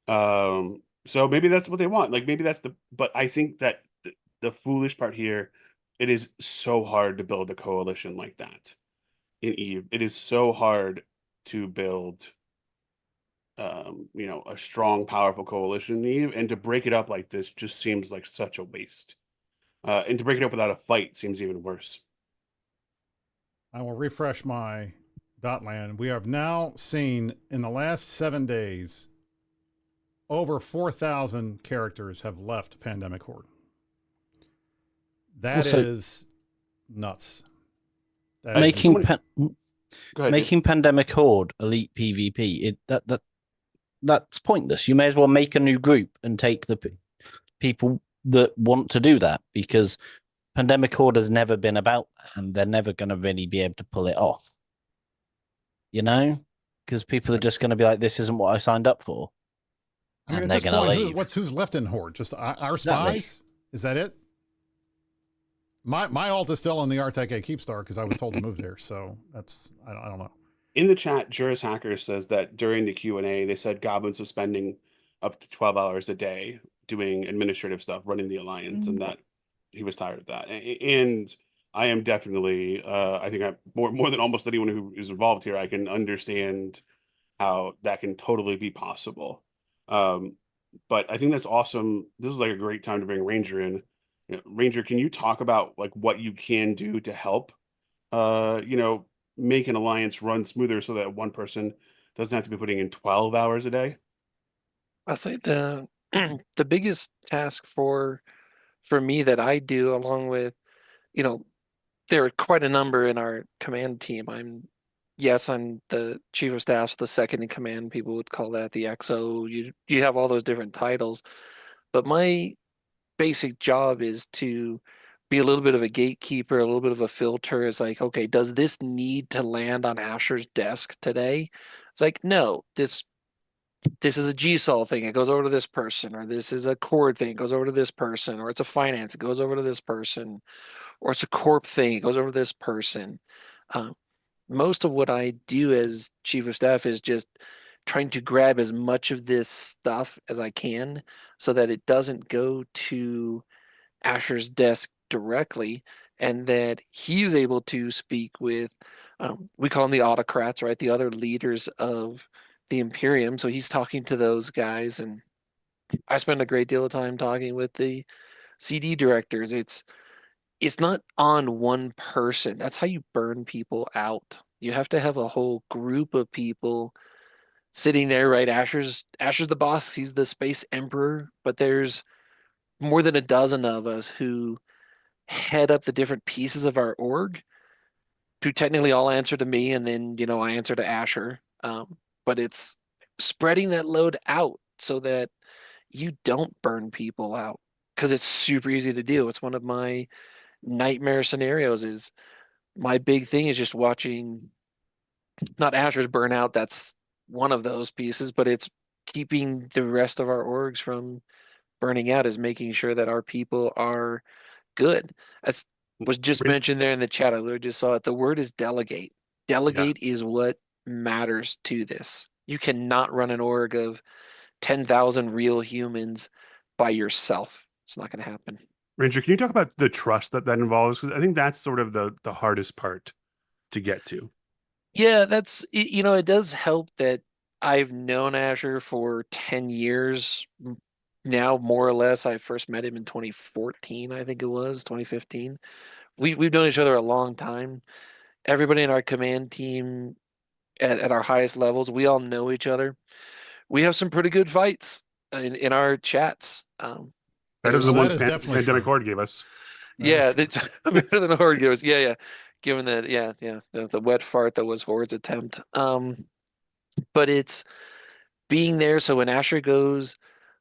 so maybe that's what they want. Like maybe that's but I think that the foolish part here, it is so hard to build a coalition like that in Eve. It is so hard to build, you know, a strong, powerful coalition in Eve, and to break it up like this just seems like such a waste. And to break it up without a fight seems even worse. I will refresh my Dotland. We have now seen in the last 7 days, over 4,000 characters have left Pandemic Horde. That is nuts. Making Pandemic Horde elite PvP, that's pointless. You may as well make a new group and take the people that want to do that, because Pandemic Horde has never been about that, and they're never going to really be able to pull it off. You know, because people are just going to be like, "This isn't what I signed up for," and they're going to leave. Who's left in Horde? Just our spies? Is that it? My alt is still on the Artec A Keepstar because I was told to move there. So that's I don't know. In the chat, Juris Hacker says that during the Q&A, they said Goblins was spending up to 12 hours a day doing administrative stuff, running the alliance, and that he was tired of that. And I am definitely, I think I'm more than almost anyone who is involved here. I can understand how that can totally be possible. But I think that's awesome. This is like a great time to bring Ranger in. Ranger, can you talk about like what you can do to help, you know, make an alliance run smoother so that one person doesn't have to be putting in 12 hours a day? I'll say the the biggest task for me that I do, along with, you know, there are quite a number in our command team. I'm the chief of staff, the second in command. People would call that the XO. You have all those different titles, but my basic job is to be a little bit of a gatekeeper, a little bit of a filter. It's like, okay, does this need to land on Asher's desk today? It's like, no, this is a GSOL thing, it goes over to this person, or this is a Cord thing, it goes over to this person, or it's a finance, it goes over to this person, or it's a corp thing, it goes over to this person. Um, most of what I do as chief of staff is just trying to grab as much of this stuff as I can so that it doesn't go to Asher's desk directly, and that he's able to speak with, we call them the autocrats, right? The other leaders of the Imperium. So he's talking to those guys, and I spend a great deal of time talking with the CD directors. It's not on one person. That's how you burn people out. You have to have a whole group of people sitting there, right? Asher's the boss. He's the space emperor, but there's more than a dozen of us who head up the different pieces of our org, who technically all answer to me, and then I answer to Asher. But it's spreading that load out so that you don't burn people out, because it's super easy to do. It's one of my nightmare scenarios. Is my big thing is just watching, not Asher's burnout. That's one of those pieces, but it's keeping the rest of our orgs from burning out, is making sure that our people are good. That's was just mentioned there in the chat. I literally just saw it. The word is delegate. Delegate is what matters to this. You cannot run an org of 10,000 real humans by yourself. It's not going to happen. Ranger, can you talk about the trust that involves? 'Cause I think that's sort of the hardest part to get to. Yeah, it does help that I've known Asher for 10 years now, more or less. I first met him in 2014, I think it was 2015. We've known each other a long time. Everybody in our command team at our highest levels, we all know each other. We have some pretty good fights in our chats. Better than the ones definitely Pandemic true. Horde gave us. Yeah, better than Horde goes. Yeah. Given that, yeah, the wet fart that was Horde's attempt. But it's being there. So when Asher goes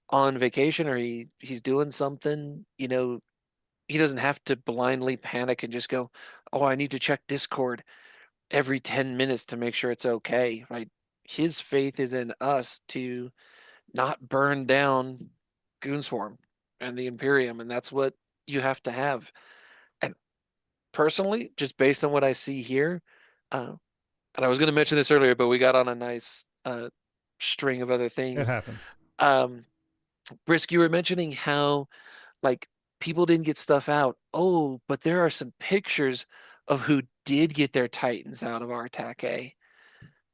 on vacation, or he's doing something, he doesn't have to blindly panic and just go, "Oh, I need to check Discord every 10 minutes to make sure it's okay," right? His faith is in us to not burn down Goonswarm and the Imperium, and that's what you have to have. And personally, just based on what I see here, and I was going to mention this earlier, but we got on a nice string of other It things. happens. Brisc, you were mentioning how like people didn't get stuff out. Oh, but there are some pictures of who did get their Titans out of Artak A.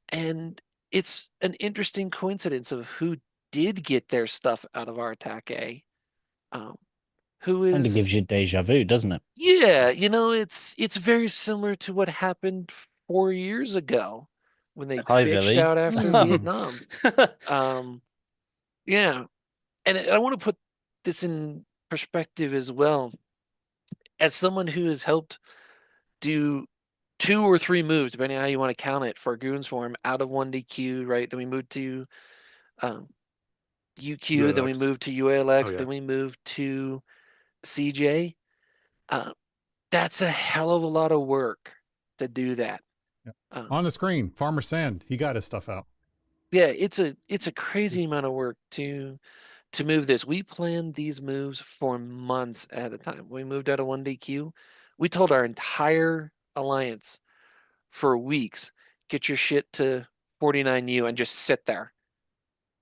And it's an interesting coincidence of who did get their stuff out of Artak A. Who Kind of is, gives you deja vu, doesn't it? yeah, it's very similar to what happened 4 years ago when they Hi, bitched Villy. out after Vietnam. Yeah. And I want to put this in perspective as well. As someone who has helped do 2 or 3 moves, depending on how you want to count it, for Goonswarm out of 1DQ, right? Then we moved to UQ, then we ULX. moved to UALX, Oh, yeah. then we moved to CJ. That's a hell of a lot of work to do that. On the screen, Farmer Sand, he got his stuff out. Yeah, it's a crazy amount of work to move this. We planned these moves for months at a time. We moved out of 1DQ. We told our entire alliance for weeks, get your shit to 49U and just sit there.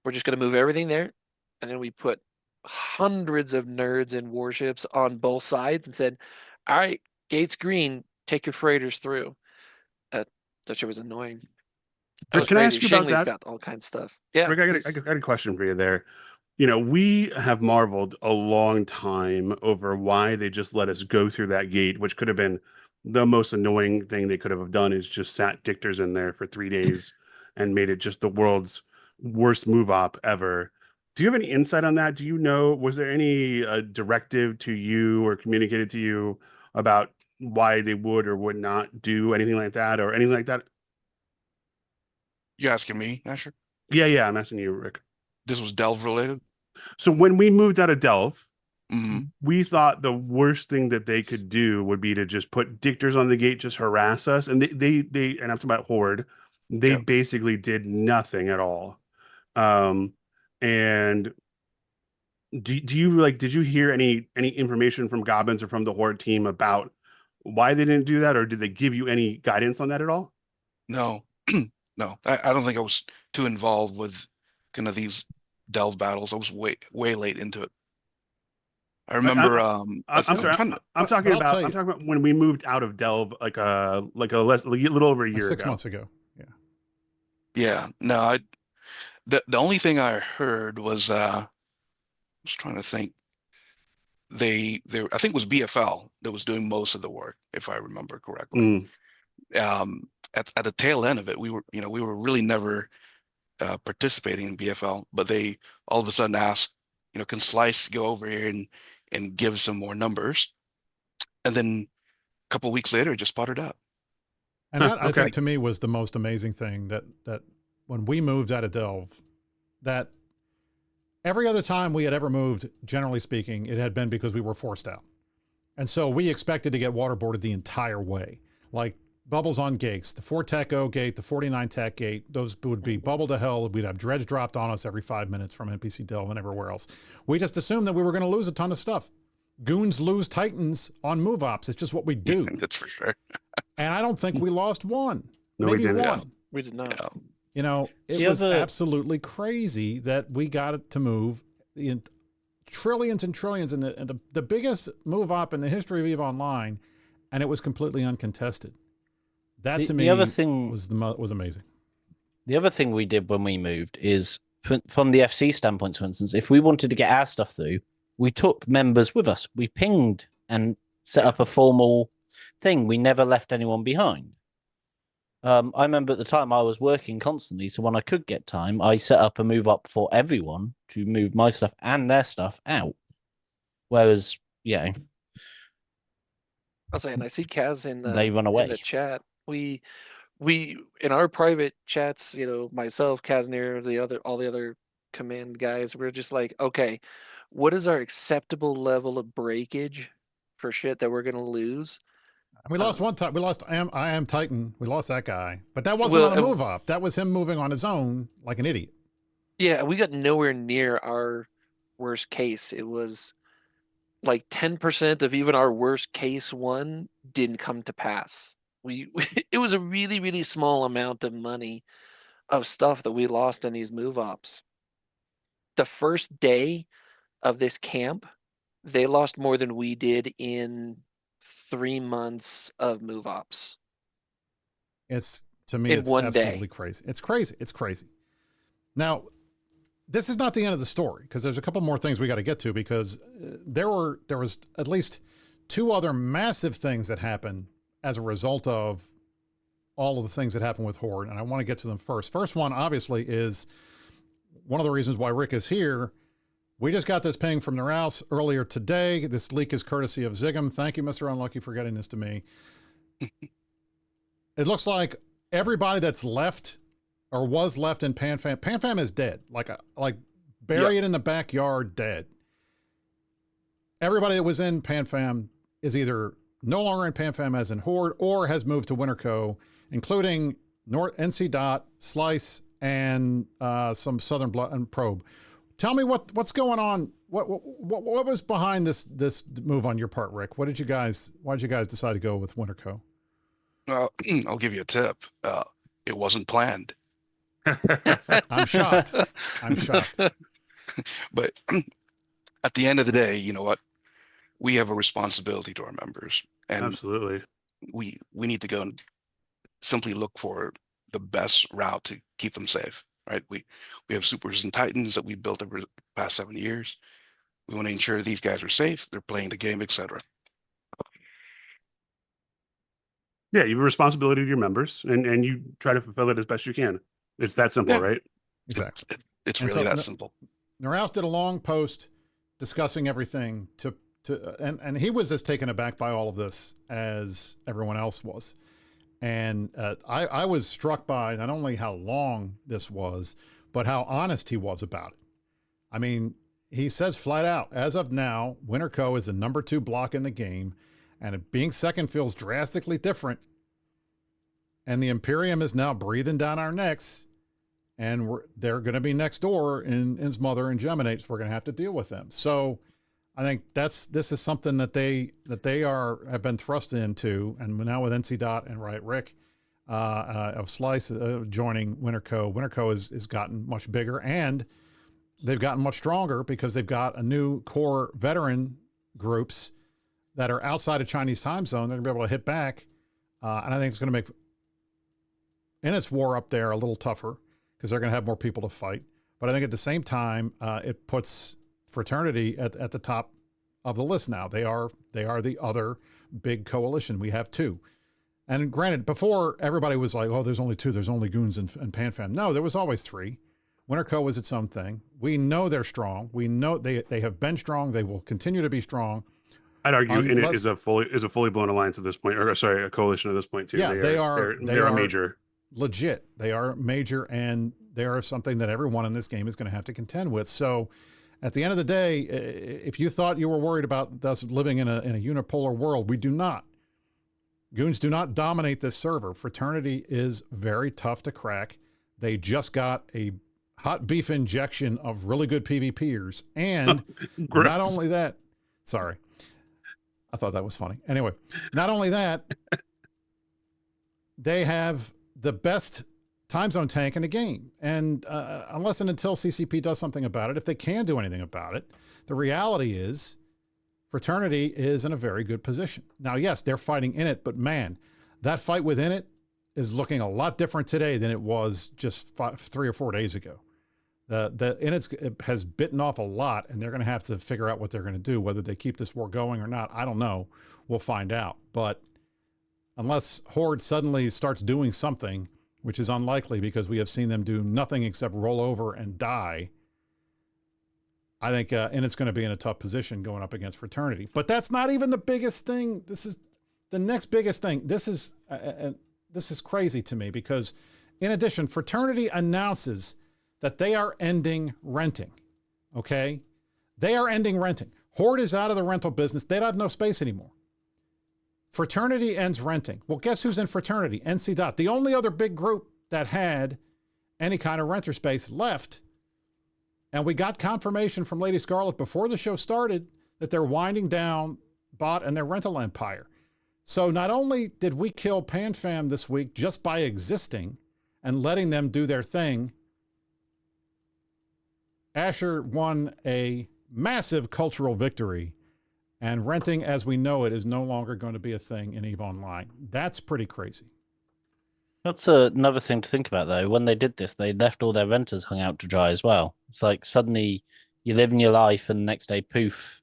We're just going to move everything there. And then we put hundreds of nerds and warships on both sides and said, all right, gate's green, take your freighters through. That shit was annoying. Rick, can I ask you about Shangley's that? got all kinds of stuff. Yeah. Rick, I got a question for you there. We have marveled a long time over why they just let us go through that gate, which could have been the most annoying thing they could have done is just sat dictors in there for 3 days and made it just the world's worst move op ever. Do you have any insight on that? Do you know, was there any directive to you or communicated to you about why they would or would not do anything like that or anything like that? You asking me, Asher? Yeah, I'm asking you, Rick. This was Delve related? So when we moved out of Delve, Mm-hmm. we thought the worst thing that they could do would be to just put dictors on the gate, just harass us. And they and I'm talking about Horde, they basically did nothing at all. And do you did you hear any information from Goblins or from the Horde team about why they didn't do that, or did they give you any guidance on that at all? No, no, I don't think I was too involved with kind of these Delve battles. I was way late into it. I remember. I'm talking about when we moved out of Delve, like a little over a year 6 ago. months ago. Yeah. Yeah. No, the only thing I heard was I was trying to think. I think it was BFL that was doing most of the work, if I remember correctly. At the tail end of it, we were really never participating in BFL, but they all of a sudden asked, can Slice go over here and give some more numbers? And then a couple of weeks later, it just sputtered up. And that, I think, to me, was the most amazing thing that when we moved out of Delve, that every other time we had ever moved, generally speaking, it had been because we were forced out. And so we expected to get waterboarded the entire way. Like bubbles on gates, the 4 Tech O gate, the 49 Tech gate, those would be bubble to hell. We'd have dredge dropped on us every 5 minutes from NPC Delve and everywhere else. We just assumed that we were going to lose a ton of stuff. Goons lose Titans on move ops. It's just what we do. That's for sure. And I don't think we lost one. No, maybe we didn't. one. Yeah, we did not. Yeah. It was absolutely crazy that we got it to move in trillions and trillions, and the biggest move op in the history of EVE Online, and it was completely uncontested. That to me was amazing. The other thing we did when we moved is, from the FC standpoint, for instance, if we wanted to get our stuff through, we took members with us. We pinged and set up a formal thing. We never left anyone behind. I remember at the time I was working constantly, so when I could get time, I set up a move up for everyone to move my stuff and their stuff out. Whereas, I'll say, and I see Kaz in they run away. in the chat. We in our private chats, myself, Kaznir, all the other command guys, we're just like, okay, what is our acceptable level of breakage for shit that we're gonna lose? We lost one time. We lost I am Titan. We lost that guy, but that wasn't on a move up. That was him moving on his own like an idiot. Yeah, we got nowhere near our worst case. It was like 10% of even our worst case one didn't come to pass. It was a really, really small amount of money of stuff that we lost in these move ops. The first day of this camp, they lost more than we did in 3 months of move ops. It's, to me, it's absolutely crazy. It's crazy. It's crazy. Now, this is not the end of the story, because there's a couple more things we got to get to, because there was at least 2 other massive things that happened as a result of all of the things that happened with Horde, and I want to get to them first. First one, obviously, is one of the reasons why Rick is here. We just got this ping from Nerouse earlier today. This leak is courtesy of Zigam. Thank you, Mr. Unlucky, for getting this to me. It looks like everybody that's left or was left in PanFam is dead. Like buried in the backyard, dead. Everybody that was in PanFam is either no longer in PanFam as in Horde or has moved to Winterco, including NC Dot, Slice, and some Southern Blood and Probe. Tell me what's going on. What was behind this move on your part, Rick? Why did you guys decide to go with Winterco? Well, I'll give you a tip. It wasn't planned. I'm shocked. I'm shocked. But at the end of the day, you know what? We have a responsibility to our members, And Absolutely. we need to go and simply look for the best route to keep them safe, right? We have supers and titans that we built over the past 7 years. We want to ensure these guys are safe, they're playing the game, etc. Yeah, you have a responsibility to your members, and you try to fulfill it as best you can. It's that simple, Yeah. right? Exactly. It's And really so, that simple. Noraus did a long post discussing everything and he was as taken aback by all of this as everyone else was. And I was struck by not only how long this was, but how honest he was about it. I mean, he says flat out, as of now, Winterco is the number 2 block in the game, and being second feels drastically different. And the Imperium is now breathing down our necks, and they're going to be next door in Mother and Geminates. We're going to have to deal with them. So I think this is something that they have been thrust into, and now with NC Dot and Riot Rick of Slice joining Winterco. Winterco has gotten much bigger, and they've gotten much stronger because they've got a new core veteran groups that are outside of Chinese time zone. They're going to be able to hit back, and I think it's going to make Init's war up there a little tougher because they're going to have more people to fight. But I think at the same time, it puts Fraternity at the top of the list now. They are the other big coalition. We have 2. And granted, before everybody was like, oh, there's only 2. There's only Goons and PanFam. No, there was always 3. Winterco is its own thing. We know they're strong. We know they have been strong. They will continue to be strong. I'd argue Init is a fully blown alliance at this point, or sorry, a coalition at this point too. Yeah, they are major. Legit. They are major, and they are something that everyone in this game is going to have to contend with. So at the end of the day, if you thought you were worried about us living in a unipolar world, we do not. Goons do not dominate this server. Fraternity is very tough to crack. They just got a hot beef injection of really good PvPers. And not only that, sorry, I thought that was funny. Anyway, not only that, they have the best time zone tank in the game. And unless and until CCP does something about it, if they can do anything about it, the reality is Fraternity is in a very good position. Now, yes, they're fighting Init, but man, that fight with Init is looking a lot different today than it was just 3 or 4 days ago. The Init has bitten off a lot, and they're going to have to figure out what they're going to do, whether they keep this war going or not. I don't know. We'll find out. But unless Horde suddenly starts doing something, which is unlikely because we have seen them do nothing except roll over and die, I think Init's going to be in a tough position going up against Fraternity. But that's not even the biggest thing. This is the next biggest thing. This is crazy to me because, in addition, Fraternity announces that they are ending renting. Okay? They are ending renting. Horde is out of the rental business. They don't have no space anymore. Fraternity ends renting. Well, guess who's in Fraternity? NC Dot. The only other big group that had any kind of renter space left. And we got confirmation from Lady Scarlet before the show started that they're winding down Bot and their rental empire. So not only did we kill PanFam this week just by existing and letting them do their thing, Asher won a massive cultural victory, and renting as we know it is no longer going to be a thing in EVE Online. That's pretty crazy. That's another thing to think about, though. When they did this, they left all their renters hung out to dry as well. It's like suddenly you're living your life, and the next day, poof,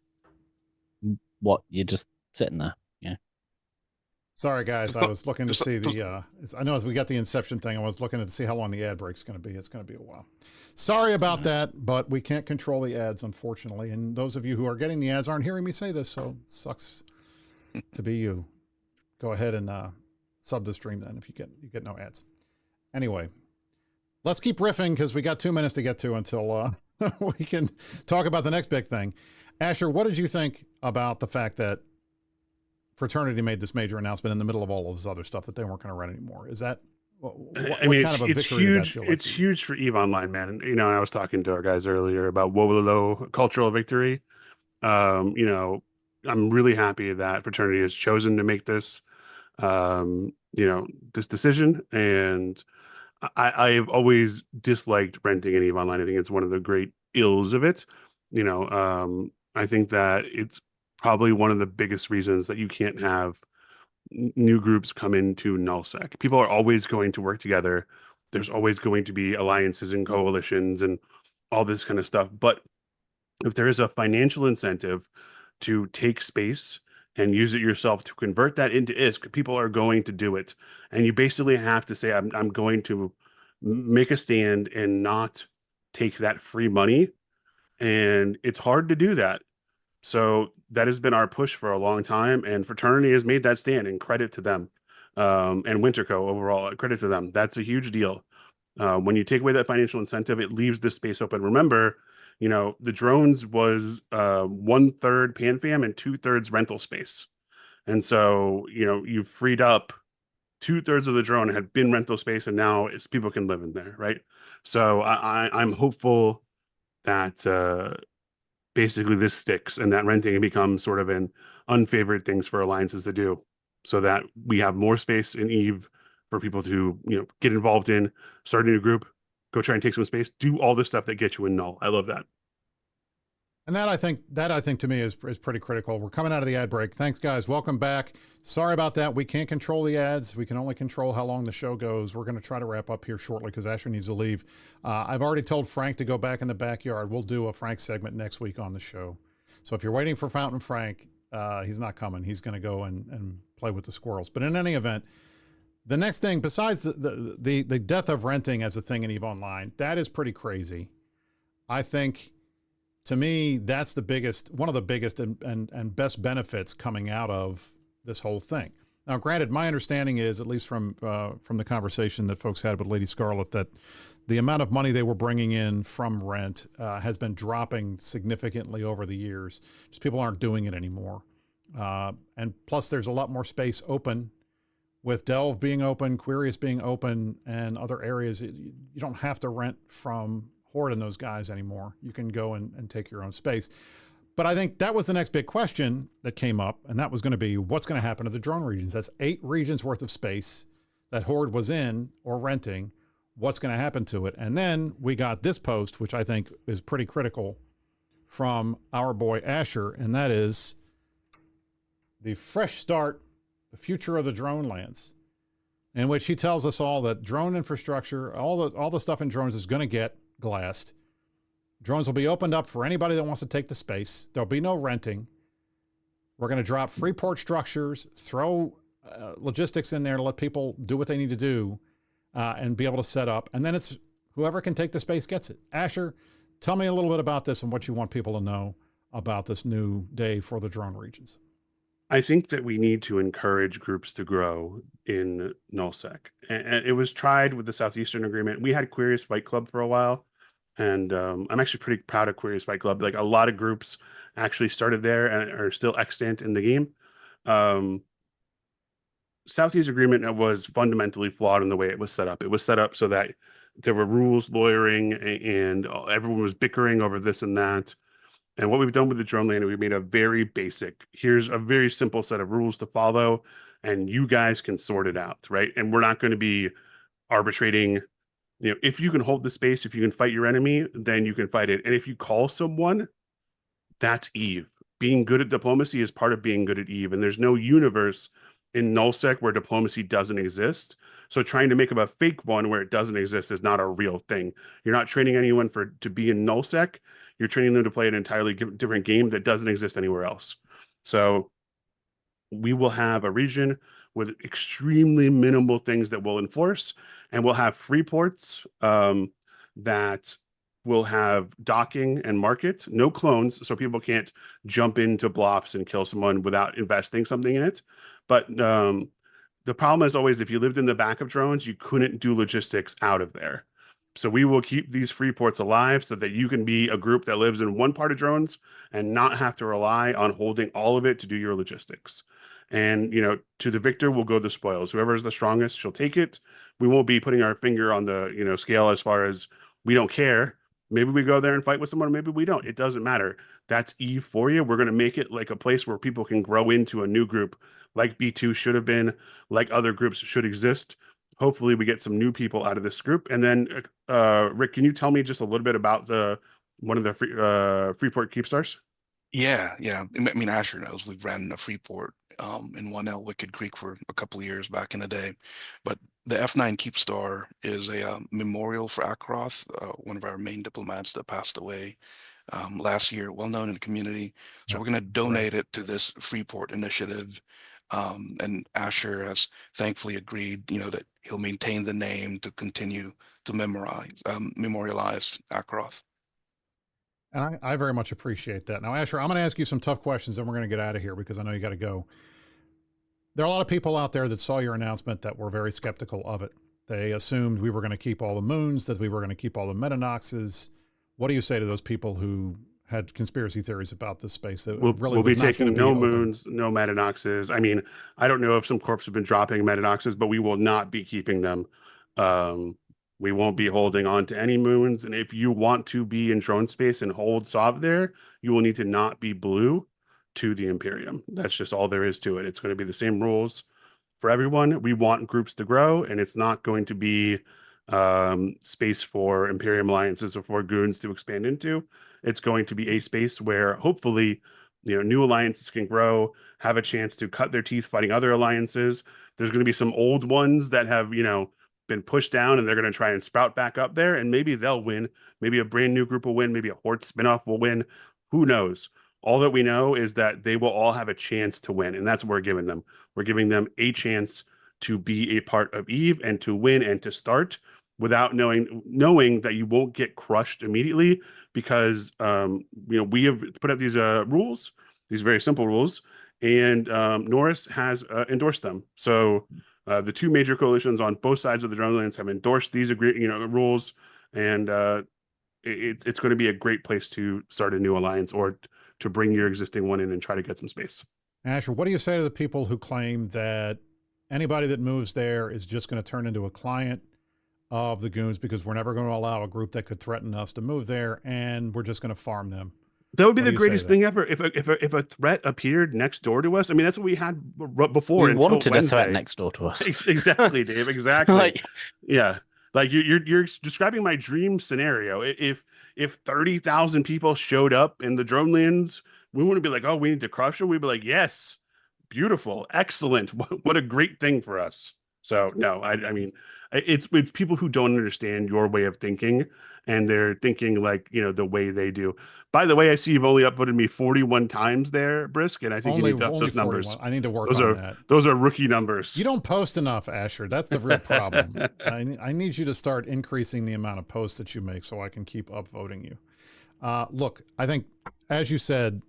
what? You're just sitting there. Yeah. Sorry, guys. I was looking to see the. I know as we got the Inception thing, I was looking to see how long the ad break's going to be. It's going to be a while. Sorry about that, but we can't control the ads, unfortunately. And those of you who are getting the ads aren't hearing me say this, so it sucks to be you. Go ahead and sub the stream then if you get no ads. Anyway, let's keep riffing because we got 2 minutes to get to until we can talk about the next big thing. Asher, what did you think about the fact that Fraternity made this major announcement in the middle of all of this other stuff that they weren't going to run anymore? Is that what kind of a victory did that feel like? It's huge for EVE Online, man. And, I was talking to our guys earlier about Wolo cultural victory. I'm really happy that Fraternity has chosen to make this this decision, and I've always disliked renting in EVE Online. I think it's one of the great ills of it. I think that it's probably one of the biggest reasons that you can't have new groups come into nullsec. People are always going to work together. There's always going to be alliances and coalitions and all this kind of stuff. But if there is a financial incentive to take space and use it yourself to convert that into ISK, people are going to do it. And you basically have to say, I'm going to make a stand and not take that free money. And it's hard to do that. So that has been our push for a long time, and Fraternity has made that stand, and credit to them. And Winterco overall, credit to them. That's a huge deal. When you take away that financial incentive, it leaves the space open. Remember, the drones was 1/3 PanFam and 2/3 rental space. And so, you freed up 2/3 of the drone had been rental space, and now it's people can live in there, right? So I'm hopeful that basically this sticks and that renting becomes sort of an unfavored things for alliances to do, so that we have more space in Eve for people to get involved in, start a new group, go try and take some space, do all the stuff that gets you in null. I love that. And that I think to me is pretty critical. We're coming out of the ad break. Thanks, guys. Welcome back. Sorry about that. We can't control the ads. We can only control how long the show goes. We're going to try to wrap up here shortly because Asher needs to leave. I've already told Frank to go back in the backyard. We'll do a Frank segment next week on the show. So if you're waiting for Fountain Frank, he's not coming. He's going to go and play with the squirrels. But in any event, the next thing, besides the death of renting as a thing in EVE Online, that is pretty crazy. I think, to me, that's one of the biggest and best benefits coming out of this whole thing. Now, granted, my understanding is, at least from the conversation that folks had with Lady Scarlet, that the amount of money they were bringing in from rent has been dropping significantly over the years. Just people aren't doing it anymore. And plus, there's a lot more space open with Delve being open, Quirius being open, and other areas. You don't have to rent from Horde and those guys anymore. You can go and take your own space. But I think that was the next big question that came up, and that was going to be, what's going to happen to the drone regions? That's 8 regions worth of space that Horde was in or renting. What's going to happen to it? And then we got this post, which I think is pretty critical, from our boy Asher, and that is the fresh start, the future of the drone lands, in which he tells us all that drone infrastructure, all the stuff in drones is going to get glassed. Drones will be opened up for anybody that wants to take the space. There'll be no renting. We're going to drop free port structures, throw logistics in there to let people do what they need to do and be able to set up. And then it's whoever can take the space gets it. Asher, tell me a little bit about this and what you want people to know about this new day for the drone regions. I think that we need to encourage groups to grow in nullsec. And it was tried with the Southeastern Agreement. We had Quirius Fight Club for a while, and I'm actually pretty proud of Quirius Fight Club. Like, a lot of groups actually started there and are still extant in the game. Southeast Agreement was fundamentally flawed in the way it was set up. It was set up so that there were rules, lawyering, and everyone was bickering over this and that. And what we've done with the drone lander, we've made a very basic, here's a very simple set of rules to follow, and you guys can sort it out, right? And we're not going to be arbitrating, if you can hold the space, if you can fight your enemy, then you can fight it. And if you call someone, that's Eve. Being good at diplomacy is part of being good at Eve. And there's no universe in nullsec where diplomacy doesn't exist. So trying to make up a fake one where it doesn't exist is not a real thing. You're not training anyone to be in nullsec. You're training them to play an entirely different game that doesn't exist anywhere else. So we will have a region with extremely minimal things that we'll enforce, and we'll have free ports that will have docking and market, no clones, so people can't jump into blops and kill someone without investing something in it. But the problem is always, if you lived in the back of drones, you couldn't do logistics out of there. So we will keep these free ports alive so that you can be a group that lives in one part of drones and not have to rely on holding all of it to do your logistics. And, to the victor will go the spoils. Whoever is the strongest, she'll take it. We won't be putting our finger on the, scale as far as we don't care. Maybe we go there and fight with someone, or maybe we don't. It doesn't matter. That's Eve for you. We're going to make it like a place where people can grow into a new group, like B2 should have been, like other groups should exist. Hopefully we get some new people out of this group. And then, Rick, can you tell me just a little bit about one of the Freeport Keepstars? Yeah. I mean, Asher knows we've ran a Freeport in 1L Wicked Creek for a couple of years back in the day. But the F9 Keepstar is a memorial for Akroth, one of our main diplomats that passed away last year, well known in the community. So we're going to donate it to this Freeport initiative. And Asher has thankfully agreed, that he'll maintain the name to continue to memorialize Akroth. And I very much appreciate that. Now, Asher, I'm going to ask you some tough questions, and we're going to get out of here because I know you got to go. There are a lot of people out there that saw your announcement that were very skeptical of it. They assumed we were going to keep all the moons, that we were going to keep all the metanoxes. What do you say to those people who had conspiracy theories about this space? That we'll be taking no moons, no metanoxes. I mean, I don't know if some corps have been dropping metanoxes, but we will not be keeping them. We won't be holding on to any moons. And if you want to be in drone space and hold Sov there, you will need to not be blue to the Imperium. That's just all there is to it. It's going to be the same rules for everyone. We want groups to grow, and it's not going to be space for Imperium alliances or for goons to expand into. It's going to be a space where hopefully, new alliances can grow, have a chance to cut their teeth fighting other alliances. There's going to be some old ones that have, been pushed down, and they're going to try and sprout back up there, and maybe they'll win. Maybe a brand new group will win. Maybe a Horde spinoff will win. Who knows? All that we know is that they will all have a chance to win, and that's what we're giving them. We're giving them a chance to be a part of Eve and to win and to start without knowing that you won't get crushed immediately, because we have put out these rules, these very simple rules, and Norris has endorsed them. So the two major coalitions on both sides of the Dronelands have endorsed these rules, and it's going to be a great place to start a new alliance or to bring your existing one in and try to get some space. Asher, what do you say to the people who claim that anybody that moves there is just going to turn into a client of the goons because we're never going to allow a group that could threaten us to move there, and we're just going to farm them? That would be the greatest thing ever. If a threat appeared next door to us, I mean, that's what we had before. We wanted a threat next door to us. Exactly, Dave. Exactly. Yeah. Like you're describing my dream scenario. If 30,000 people showed up in the Dronelands, we wouldn't be like, oh, we need to crush them. We'd be like, yes, beautiful, excellent. What a great thing for us. So no, I mean, it's people who don't understand your way of thinking, and they're thinking like, the way they do. By the way, I see you've only upvoted me 41 times there, Brisc, and I think you need to up those numbers. I need to work on that. Those are rookie numbers. You don't post enough, Asher. That's the real problem. I need you to start increasing the amount of posts that you make so I can keep upvoting you. Look, I think, as you said,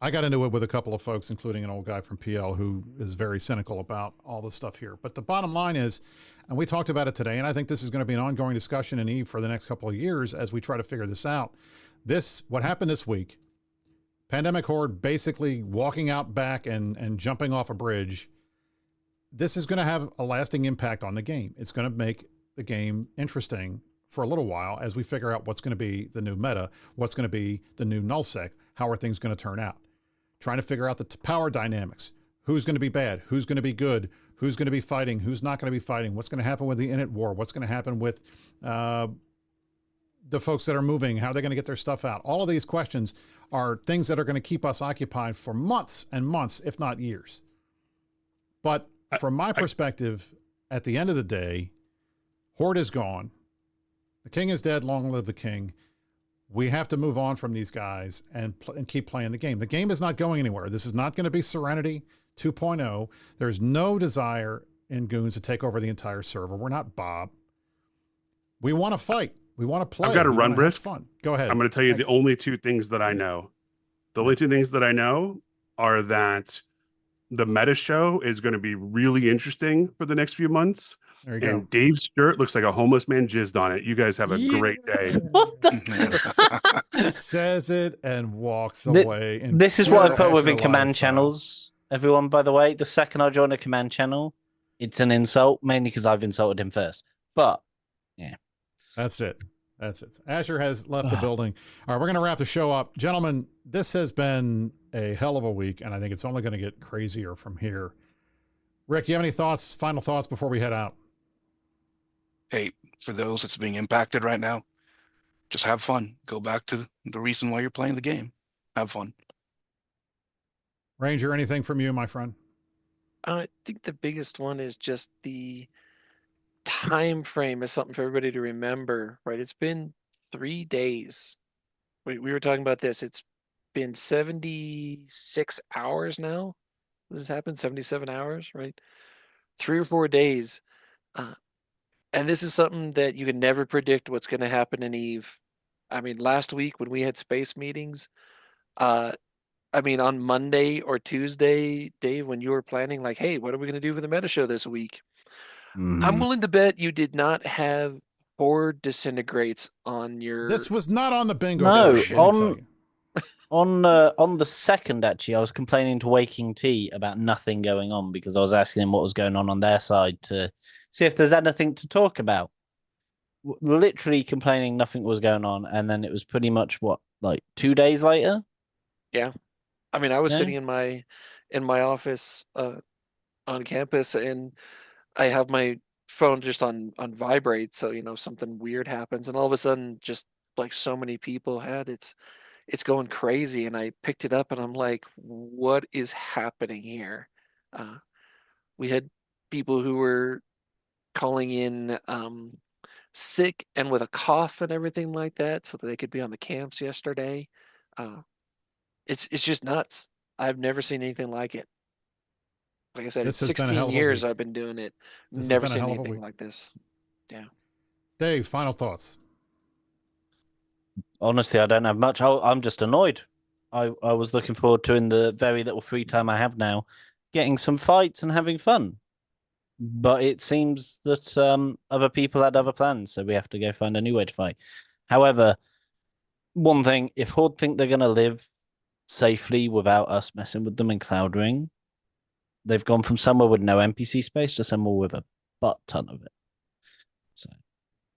I got into it with a couple of folks, including an old guy from PL who is very cynical about all this stuff here. But the bottom line is, and we talked about it today, and I think this is going to be an ongoing discussion in Eve for the next couple of years as we try to figure this out. What happened this week, Pandemic Horde basically walking out back and jumping off a bridge, this is going to have a lasting impact on the game. It's going to make the game interesting for a little while as we figure out what's going to be the new meta, what's going to be the new nullsec, how are things going to turn out. Trying to figure out the power dynamics. Who's going to be bad? Who's going to be good? Who's going to be fighting? Who's not going to be fighting? What's going to happen with the Init War? What's going to happen with the folks that are moving? How are they going to get their stuff out? All of these questions are things that are going to keep us occupied for months and months, if not years. But from my perspective, at the end of the day, Horde is gone. The king is dead. Long live the king. We have to move on from these guys and keep playing the game. The game is not going anywhere. This is not going to be Serenity 2.0. There's no desire in Goons to take over the entire server. We're not Bob. We want to fight. We want to play. I've got to run, Brisc. Fun. Go ahead. I'm going to tell you the only two things that I know. The only two things that I know are that the meta show is going to be really interesting for the next few months. There you and go. Dave's shirt looks like a homeless man jizzed on it. You guys have a great day. Says it and walks away. This is what I put with in command channels. Everyone, by the way, the second I join a command channel, it's an insult, mainly because I've insulted him first. But, yeah. That's it. That's it. Asher has left the building. All right, we're going to wrap the show up. Gentlemen, this has been a hell of a week, and I think it's only going to get crazier from here. Rick, you have any final thoughts before we head out? Hey, for those that's being impacted right now, just have fun. Go back to the reason why you're playing the game. Have fun. Ranger, anything from you, my friend? I think the biggest one is just the time frame is something for everybody to remember, right? It's been 3 days. We were talking about this. It's been 76 hours now. This has happened 77 hours, right? 3 or 4 days. And this is something that you can never predict what's going to happen in Eve. I mean, last week when we had space meetings, I mean, on Monday or Tuesday, Dave, when you were planning, like, hey, what are we going to do for the meta show this week? I'm willing to bet you did not have Horde disintegrates on your. This was not on the bingo No, card, let me tell you. on the second, actually, I was complaining to Waking Tea about nothing going on because I was asking him what was going on their side to see if there's anything to talk about. Literally complaining nothing was going on, and then it was pretty much what, like 2 days later. Yeah, I mean, I was Yeah. sitting in my office on campus, and I have my phone just on vibrate, so something weird happens, and all of a sudden, just like so many people had, it's going crazy, and I picked it up, and I'm like, what is happening here? We had people who were calling in sick and with a cough and everything like that, so that they could be on the camps yesterday. It's just nuts. I've never seen anything like it. Like I said, This it's has been a hell 16 of a years week. I've been doing it. This has Never been a seen hell of a anything week. like this. Yeah. Dave, final thoughts. Honestly, I don't have much. I'm just annoyed. I was looking forward to, in the very little free time I have now, getting some fights and having fun. But it seems that other people had other plans, so we have to go find a new way to fight. However, one thing, if Horde think they're going to live safely without us messing with them in Cloud Ring, they've gone from somewhere with no NPC space to somewhere with a butt ton of it. So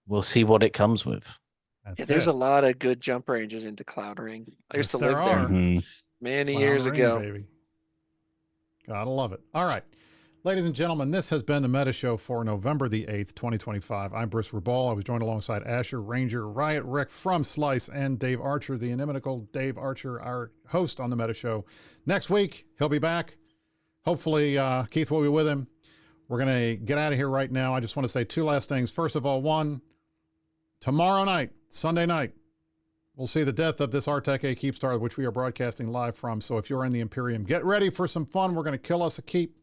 we'll see what it comes with. That's Yeah, there's it. a lot of good jump ranges into Cloud Ring. I used Yes, to live there are. many Cloud years Ring, ago. baby. Gotta love it. All right. Ladies and gentlemen, this has been the Meta Show for November the 8th, 2025. I'm Brisc Rubal. I was joined alongside Asher, Ranger, Riot Rick from Slice, and Dave Archer, the inimitable Dave Archer, our host on the Meta Show. Next week, he'll be back. Hopefully, Keith will be with him. We're going to get out of here right now. I just want to say 2 last things. First of all, one, tomorrow night, Sunday night, we'll see the death of this Artec A Keepstar, which we are broadcasting live from. So if you're in the Imperium, get ready for some fun. We're going to kill us a keep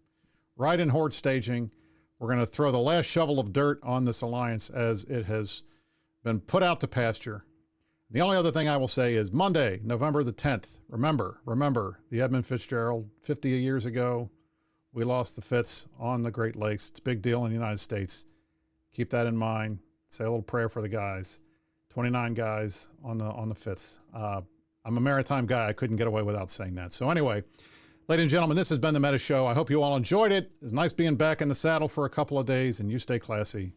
right in Horde staging. We're going to throw the last shovel of dirt on this alliance as it has been put out to pasture. The only other thing I will say is Monday, November the 10th. Remember the Edmund Fitzgerald, 50 years ago, we lost the Fitz on the Great Lakes. It's a big deal in the United States. Keep that in mind. Say a little prayer for the guys. 29 guys on the Fitz. I'm a maritime guy. I couldn't get away without saying that. So anyway, ladies and gentlemen, this has been the Meta Show. I hope you all enjoyed it. It's nice being back in the saddle for a couple of days, and you stay classy.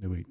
New Eat.